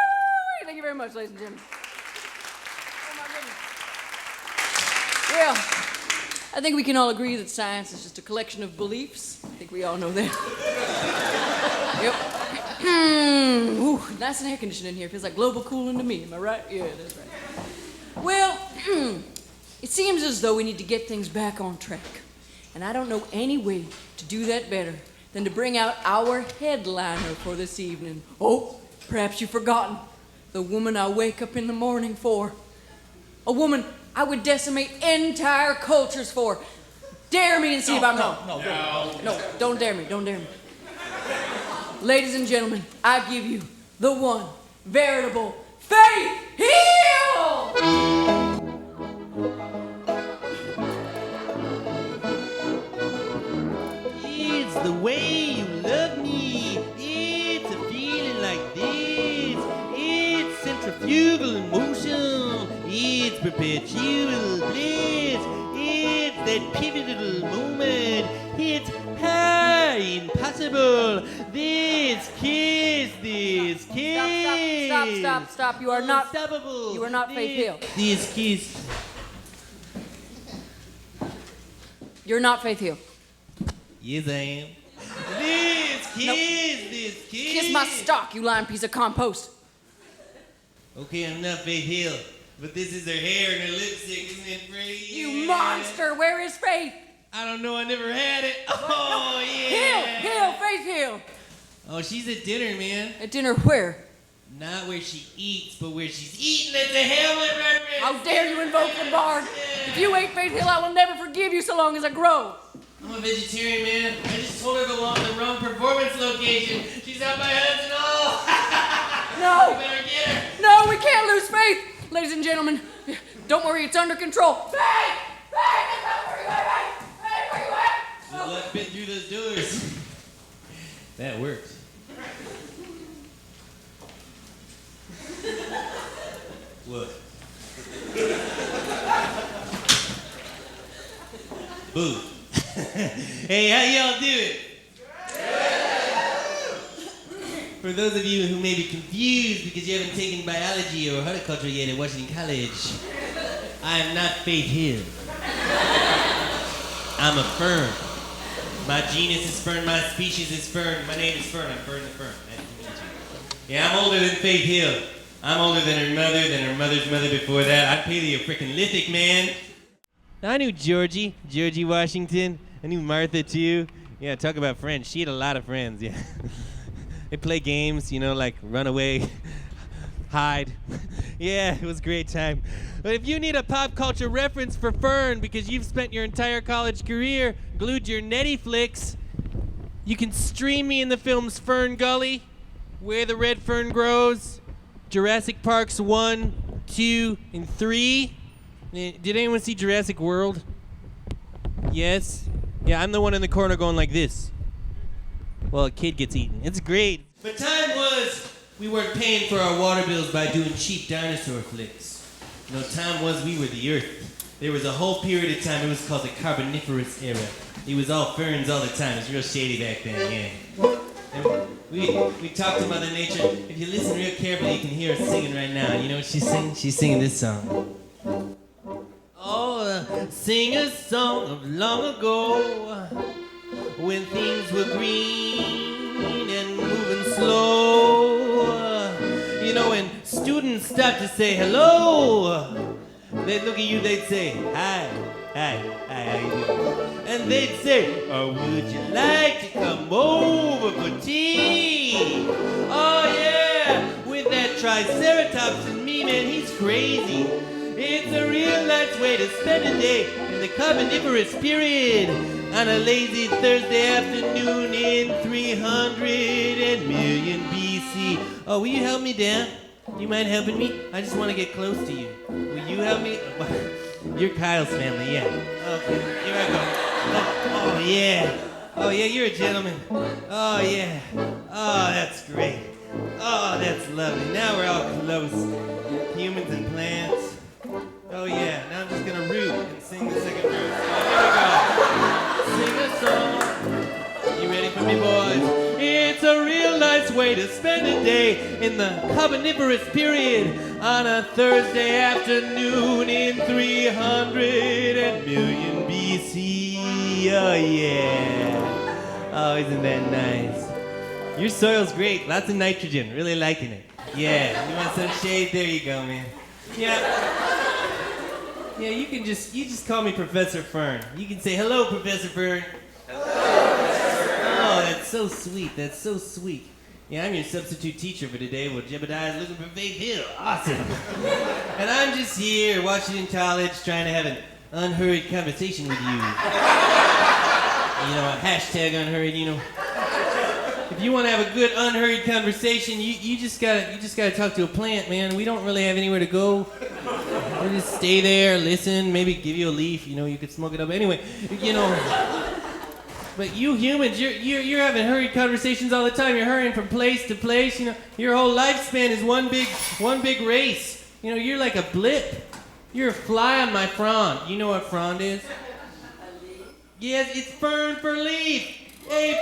Thank you very much, ladies and gentlemen. Oh, my goodness. Well, I think we can all agree that science is just a collection of beliefs. I think we all know that. Yep. Ooh, nice and air conditioned in here. Feels like global cooling to me. Am I right? Yeah, that's right. Well, it seems as though we need to get things back on track. And I don't know any way to do that better than to bring out our headliner for this evening. Oh, perhaps you've forgotten. The woman I wake up in the morning for. A woman I would decimate entire cultures for. Dare me and see if I'm wrong. No, don't dare me. Don't dare me. Ladies and gentlemen, I give you the one veritable Faith Hill! It's the way you love me. It's a feeling like this. It's centrifugal motion. It's perpetual bliss. It's that pivotal moment. It's impossible. This kiss. Stop. You are not Unstoppable. You are not Faith Hill. This kiss. You're not Faith Hill. Yes, I am. This kiss. Kiss my stock, you lying piece of compost. Okay, I'm not Faith Hill, but this is her hair and her lipstick, isn't it pretty? You monster! Where is Faith? I don't know, I never had it. Oh, yeah. Hill, Faith Hill. Oh, she's at dinner, man. At dinner where? Not where she eats, but where she's eating at the Hamlet Breakfast. How dare you invoke the bard? If you ain't Faith Hill, I will never forgive you so long as I grow. I'm a vegetarian, man. I just told her the wrong performance location. She's out by Hodson Hall. No. You better get her. No, we can't lose Faith. Ladies and gentlemen, don't worry, it's under control. Faith! Faith! Where you at, Faith? Faith, where you at? Well, I've been through those doors. That worked. What? Boo. Hey, how y'all doing? For those of you who may be confused because you haven't taken biology or horticulture yet at Washington College, I am not Faith Hill. I'm a fern. My genus is fern, my species is fern, my name is Fern, I'm Fern the Fern. Nice to meet you. Yeah, I'm older than Faith Hill. I'm older than her mother's mother before that. I'm Paleolithic, man. I knew Georgie Washington. I knew Martha, too. Yeah, talk about friends. She had a lot of friends, yeah. They play games, like run away, hide. Yeah, it was a great time. But if you need a pop culture reference for Fern because you've spent your entire college career glued to your Netflix, you can stream me in the films Fern Gully, Where the Red Fern Grows, Jurassic Parks 1, 2, and 3. Did anyone see Jurassic World? Yes? Yeah, I'm the one in the corner going like this. Well, a kid gets eaten. It's great. But time was, we weren't paying for our water bills by doing cheap dinosaur flicks. Time was we were the Earth. There was a whole period of time, it was called the Carboniferous era. It was all ferns all the time. It was real shady back then, yeah. And we talked to Mother Nature. If you listen real carefully, you can hear her singing right now. You know what she's singing? She's singing this song. Oh, sing a song of long ago, when things were green and moving slow. When students stopped to say hello, they'd look at you, they'd say, hi, how you doing? And they'd say, oh, would you like to come over for tea? Oh, yeah, with that Triceratops and me, man, he's crazy. It's a real nice way to spend a day in the Carboniferous period on a lazy Thursday afternoon in 300 million BC. Oh, will you help me down? You mind helping me? I just want to get close to you. Will you help me? You're Kyle's family, yeah. Okay, here I go. Oh, yeah. Oh, yeah, you're a gentleman. Oh, yeah. Oh, that's great. Oh, that's lovely. Now we're all close. Humans and plants. Oh, yeah. Now I'm just going to root and sing the second verse. Oh, here we go. Sing a song. You ready for me, boys? It's a real nice way to spend a day in the Carboniferous period on a Thursday afternoon in 300 million BC. Oh, yeah. Oh, isn't that nice? Your soil's great. Lots of nitrogen. Really liking it. Yeah. You want some shade? There you go, man. Yeah. Yeah, you just call me Professor Fern. You can say, hello, Professor Fern. Hello, Professor Fern. Oh, that's so sweet. That's so sweet. Yeah, I'm your substitute teacher for today. Well, Jebediah is looking for Faith Hill. Awesome. And I'm just here, Washington College, trying to have an unhurried conversation with you. You know, a hashtag unhurried, you know. If you want to have a good unhurried conversation, you just gotta talk to a plant, man. We don't really have anywhere to go. We just stay there, listen, maybe give you a leaf, you know, you could smoke it up. Anyway, you know. But you humans, you're having hurried conversations all the time. You're hurrying from place to place. You know, your whole lifespan is one big race. You know, you're like a blip. You're a fly on my frond. You know what frond is? Yes, it's Fern for leaf. A+.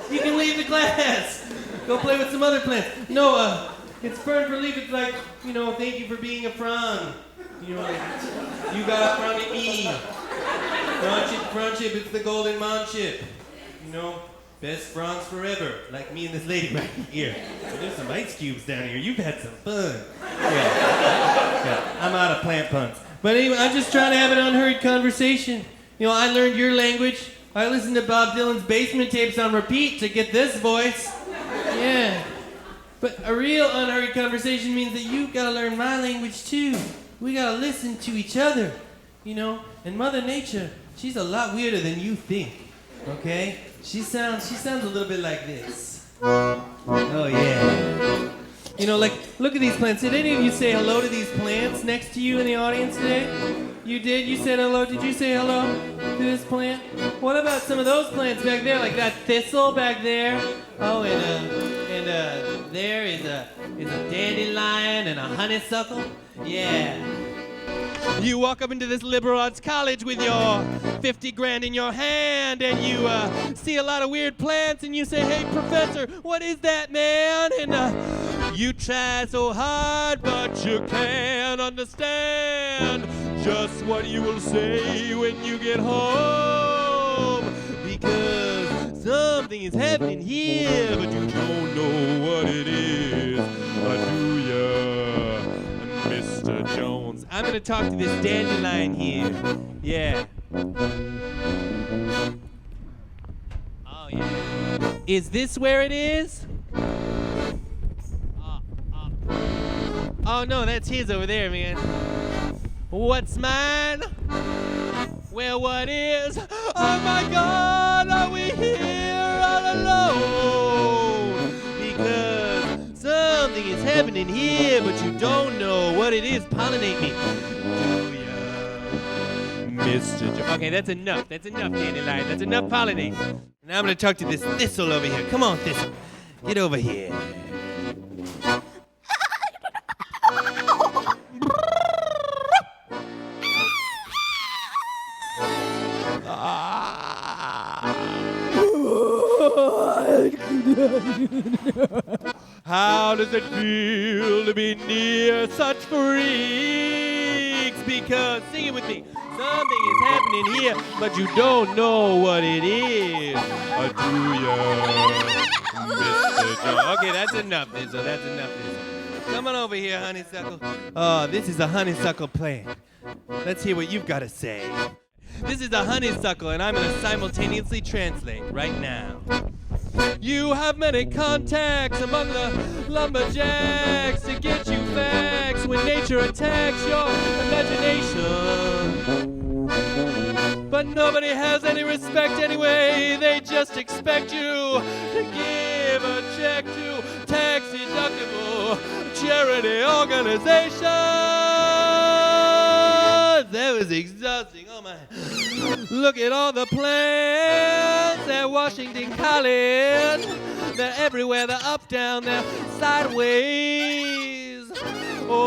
You can leave the class. Go play with some other plants. No, it's Fern for leaf. It's like, you know, thank you for being a frond. You know, like, you got a frond at me. Friendship, it's the golden monship. You know, best fronds forever, like me and this lady right here. So there's some ice cubes down here. You've had some fun. Yeah, I'm out of plant puns. But anyway, I'm just trying to have an unhurried conversation. You know, I learned your language. I listened to Bob Dylan's basement tapes on repeat to get this voice. Yeah. But a real unhurried conversation means that you've got to learn my language too. We got to listen to each other. You know, and Mother Nature, she's a lot weirder than you think, okay? She sounds a little bit like this. Oh, yeah. You know, like, look at these plants. Did any of you say hello to these plants next to you in the audience today? You did? You said hello? Did you say hello to this plant? What about some of those plants back there, like that thistle back there? Oh, and there is a dandelion and a honeysuckle. Yeah. You walk up into this liberal arts college with your 50 grand in your hand and you see a lot of weird plants and you say, hey, professor, what is that, man? And you try so hard, but you can't understand just what you will say when you get home. Because something is happening here, but you don't know what it is. Do ya? Mr. Jones. I'm gonna talk to this dandelion here. Yeah. Oh, yeah. Is this where it is? Oh, no, that's his over there, man. What's mine? Well, what is? Oh, my God, are we here all alone? Because something is happening here, but you don't know what it is. Pollinate me. Do ya, Mr. Okay, that's enough. That's enough, dandelion. That's enough pollinating. Now I'm going to talk to this thistle over here. Come on, thistle. Get over here. How does it feel to be near such freaks? Because, sing it with me, something is happening here, but you don't know what it is. Do ya, Mr. Jones? Okay, that's enough, Thistle. That's enough, Thistle. Come on over here, honeysuckle. Oh, this is a honeysuckle plant. Let's hear what you've got to say. This is a honeysuckle, and I'm going to simultaneously translate right now. You have many contacts among the lumberjacks to get you facts when nature attacks your imagination. But nobody has any respect anyway, they just expect you to give a check to tax-deductible charity organizations. That was exhausting, oh my. Look at all the plants at Washington College. They're everywhere, they're up, down, they're sideways. Oh,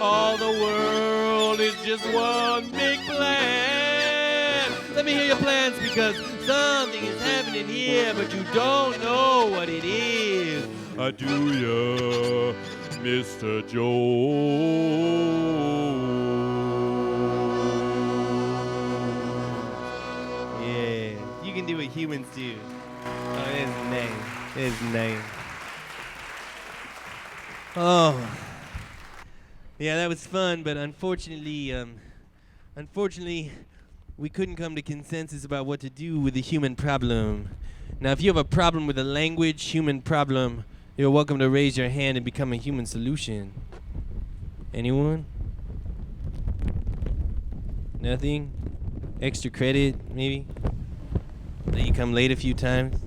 all the world is just one big plant. Let me hear your plans because something is happening here, but you don't know what it is. Do ya, Mr. Jones? Yeah, you can do what humans do. Oh, there's a name. There's a name. Oh. Yeah, that was fun, but unfortunately, we couldn't come to consensus about what to do with the human problem. Now, if you have a problem with a language human problem, you're welcome to raise your hand and become a human solution. Anyone? Nothing? Extra credit, maybe? Let you come late a few times?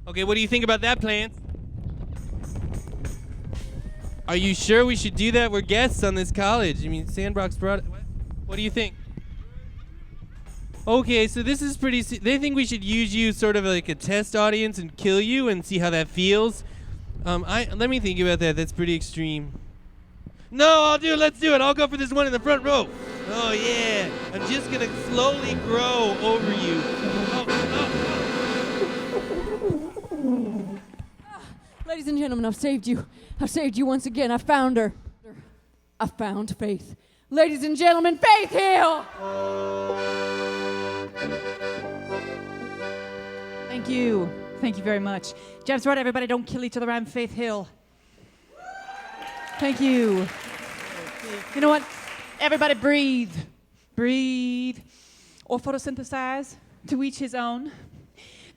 Okay, what do you think about that, Plants? Are you sure we should do that? We're guests on this college. I mean, SANDBOX brought it. What do you think? Okay, so this is pretty... They think we should use you sort of like a test audience and kill you and see how that feels. Let me think about that. That's pretty extreme. No, let's do it. I'll go for this one in the front row. Oh, yeah. I'm just going to slowly grow over you. Ladies and gentlemen, I've saved you. I've saved you once again. I found her. I found Faith. Ladies and gentlemen, Faith Hill! Thank you. Thank you very much. Jeb's right, everybody. Don't kill each other. I'm Faith Hill. Thank you. You know what? Everybody breathe. Breathe. Or photosynthesize. To each his own.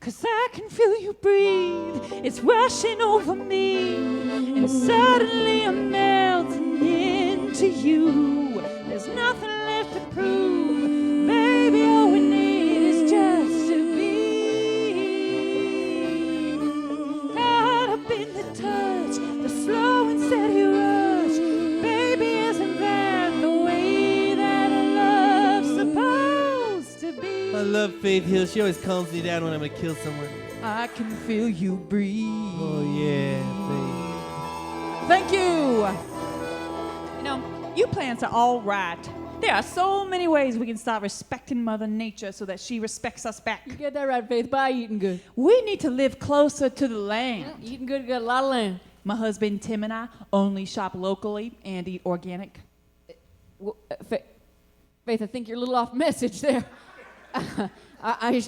'Cause I can feel you breathe. It's rushing over me. And suddenly I'm melting into you. There's nothing left to prove. Baby, all we need is just to be caught up in the touch, the slow and steady rush. Baby, isn't that the way that love's supposed to be? I love Faith Hill. She always calms me down when I'm going to kill someone. I can feel you breathe. Oh, yeah, Faith. Thank you. You know, you plants are all right. There are so many ways we can start respecting Mother Nature so that she respects us back. You get that right, Faith, by eating good. We need to live closer to the land. Yeah, eating good, got a lot of land. My husband Tim and I only shop locally and eat organic. Faith, I think you're a little off message there. I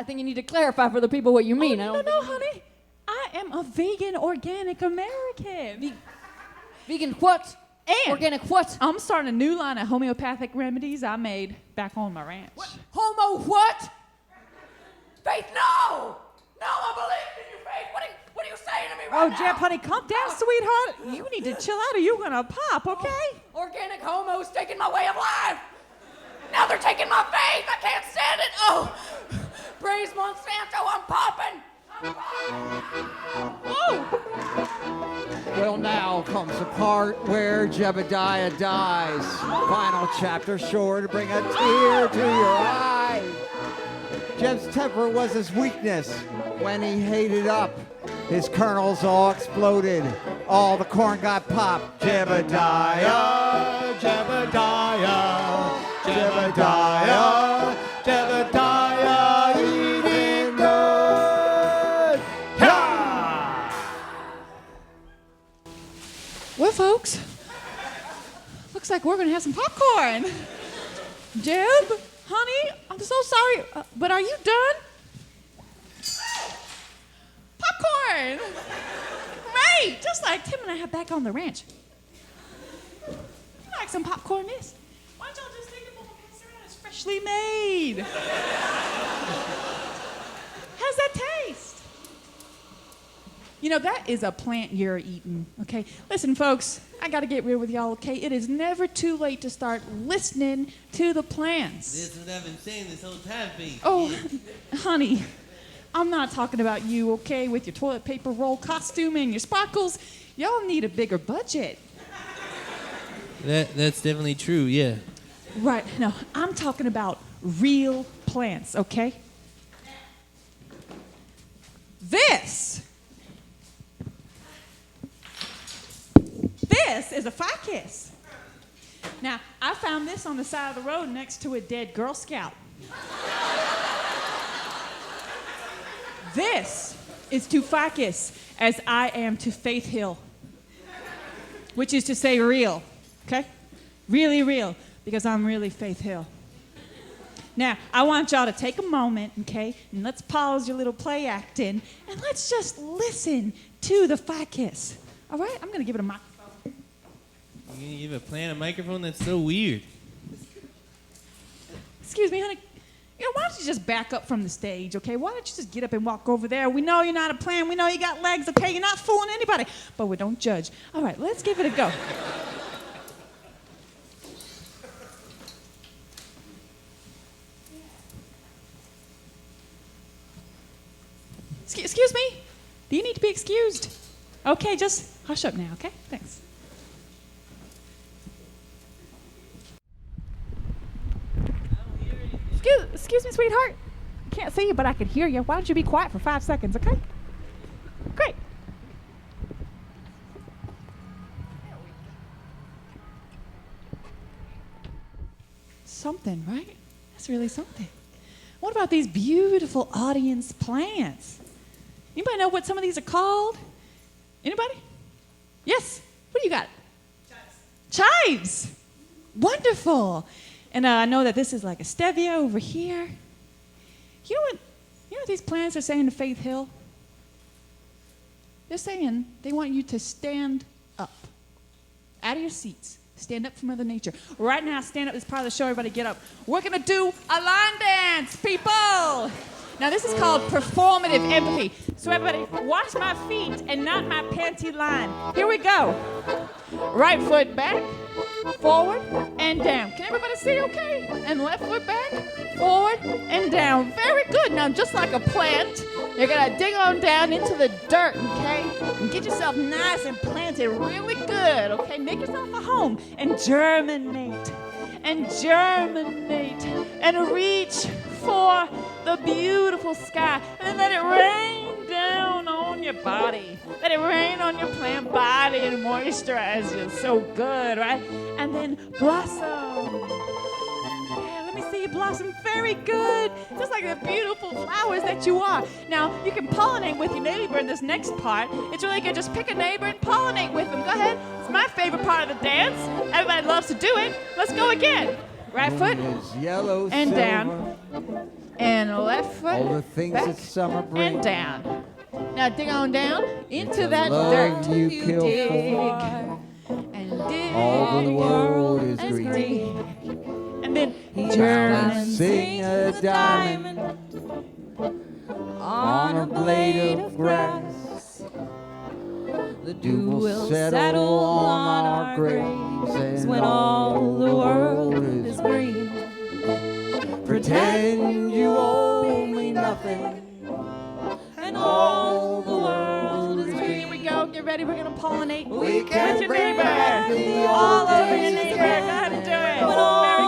think you need to clarify for the people what you mean. No, honey. I am a vegan, organic American. Vegan what? And organic what? I'm starting a new line of homeopathic remedies I made back on my ranch. What? Homo what? Faith, no! No, I believe in you, Faith. What are you saying to me right now? Oh, Jeb, honey, calm down, sweetheart. You need to chill out or you're going to pop, okay? Organic homo's taking my way of life. Now they're taking my faith. I can't stand it. Oh, praise Monsanto, I'm popping. Oh! Well, now comes the part where Jebediah dies. Final chapter sure to bring a tear to your eye. Jeb's temper was his weakness. When he hated up, his kernels all exploded. All the corn got popped. Jebediah, Jebediah, Jebediah, Jebediah, eating good. Yeah! Well, folks, looks like we're going to have some popcorn. Jeb, honey, I'm so sorry, but are you done? Popcorn! Great! Just like Tim and I have back on the ranch. You like some popcorn, miss? Why don't y'all just take it from the restaurant? It's freshly made. How's that taste? You know, that is a plant you're eating, okay? Listen, folks, I got to get real with y'all, okay? It is never too late to start listening to the plants. That's what I've been saying this whole time, Faith. Oh, honey, I'm not talking about you, okay, with your toilet paper roll costume and your sparkles. Y'all need a bigger budget. That's definitely true, yeah. Right, no, I'm talking about real plants, okay? This is a ficus. Now, I found this on the side of the road next to a dead Girl Scout. This is to ficus as I am to Faith Hill, which is to say real, okay? Really real, because I'm really Faith Hill. Now, I want y'all to take a moment, okay, and let's pause your little play acting, and let's just listen to the ficus. All right? I'm going to give it a microphone. You're going to give a plant a microphone? That's so weird. Excuse me, honey. You know, why don't you just back up from the stage, okay? Why don't you just get up and walk over there? We know you're not a plant. We know you got legs, okay? You're not fooling anybody. But we don't judge. All right, let's give it a go. Excuse me? Do you need to be excused? Okay, just hush up now, okay? Thanks. Excuse me, sweetheart. I can't see you, but I can hear you. Why don't you be quiet for 5 seconds, okay? Great. Something, right? That's really something. What about these beautiful audience plants? Anybody know what some of these are called? Anybody? Yes? What do you got? Chives. Wonderful. And I know that this is like a stevia over here. You know what these plants are saying to Faith Hill? They're saying they want you to stand up. Out of your seats. Stand up for Mother Nature. Right now, stand up. This is part of the show. Everybody get up. We're going to do a line dance, people. Now, this is called performative empathy. So everybody, watch my feet and not my panty line. Here we go. Right foot back, forward, and down. Can everybody see okay? And left foot back, forward, and down. Very good. Now, just like a plant, you're going to dig on down into the dirt, okay? And get yourself nice and planted really good, okay? Make yourself a home and germinate. And germinate. And reach for the beautiful sky. And then let it rain down on your body. Let it rain on your plant body and moisturize you. So good, right? And then blossom. Yeah, let me see you blossom. Very good. Just like the beautiful flowers that you are. Now, you can pollinate with your neighbor in this next part. It's really good. Just pick a neighbor and pollinate with them. Go ahead. It's my favorite part of the dance. Everybody loves to do it. Let's go again. Right foot yellow, and silver, down. And left foot all the things back that summer brings. and down. Now dig on down into that love dirt. you kill dig for. and dig. All the world is and green. dig. And then Found turn. sing a diamond on a blade of grass. The dew will settle on our graves, and when all the world is green. Pretend you owe me nothing, and all the world is green. Here we go. Get ready. We're gonna pollinate. We can with your bring neighbor. back the All old over your days neighbor. Go again. ahead and do it. When all Very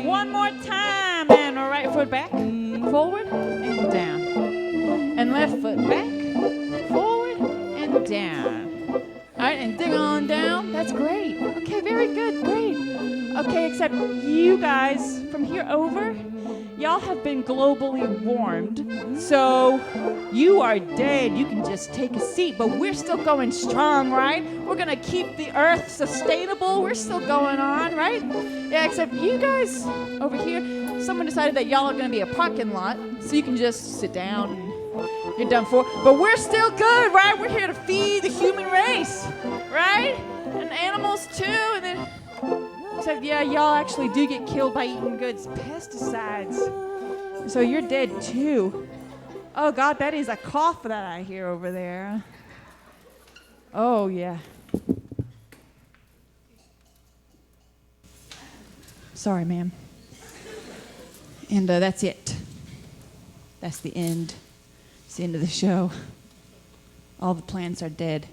good. One more time. And right foot back, forward, and down. And left foot back, forward, and down. All right, and dig on down. That's great. Okay, very good. Great. Okay, except you guys, from here over, y'all have been globally warmed. So you are dead. You can just take a seat. But we're still going strong, right? We're going to keep the earth sustainable. We're still going on, right? Yeah, except you guys over here, someone decided that y'all are going to be a parking lot. So you can just sit down and you're done for. But we're still good, right? We're here to feed the human race, right? And animals too. And then, except, yeah, y'all actually do get killed by eating goods, pesticides. So you're dead too. Oh God, that is a cough that I hear over there. Oh yeah. Sorry, ma'am. And that's it. That's the end. It's the end of the show. All the plants are dead.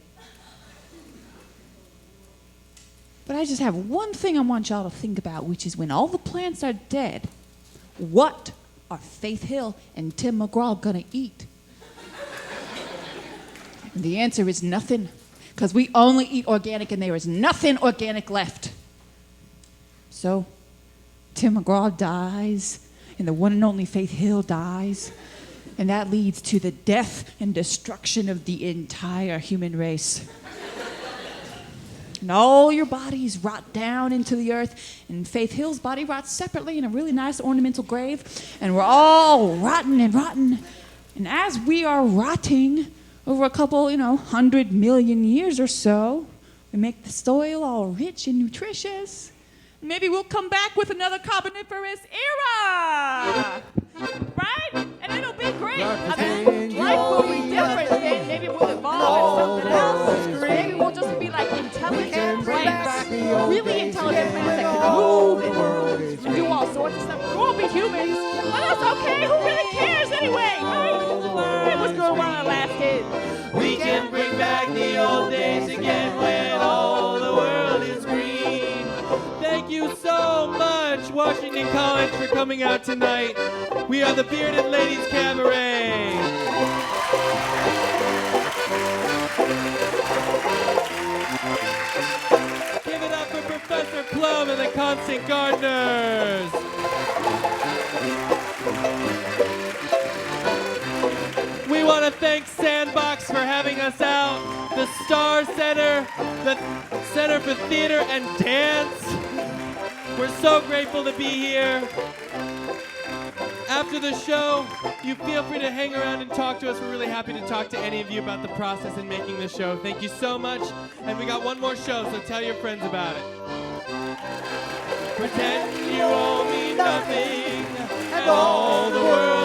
But I just have one thing I want y'all to think about, which is when all the plants are dead, what are Faith Hill and Tim McGraw gonna eat? And the answer is nothing, because we only eat organic and there is nothing organic left. So, Tim McGraw dies, and the one and only Faith Hill dies. And that leads to the death and destruction of the entire human race. And all your bodies rot down into the earth, and Faith Hill's body rots separately in a really nice ornamental grave, and we're all rotten and rotten. And as we are rotting over a couple, 100 million years or so, we make the soil all rich and nutritious. Maybe we'll come back with another Carboniferous era, right? And it'll be great. I mean, life will be different then. Maybe we'll evolve into something else. Maybe we'll just be like intelligent plants, really intelligent plants that can move and do all sorts of stuff. We won't be humans, but that's okay. Who really cares anyway, right? It was good while it lasted. We can bring back the old days again when all the world is green. Thank you so much, Washington College, for coming out tonight. We are the Bearded Ladies Cabaret. Give it up for Professor Plum and the Constant Gardeners. We want to thank SANDBOX for having us out, the Star Center, the Center for Theater and Dance. We're so grateful to be here. After the show, you feel free to hang around and talk to us. We're really happy to talk to any of you about the process in making the show. Thank you so much. And we got one more show, so tell your friends about it. Pretend you owe me nothing, and all the world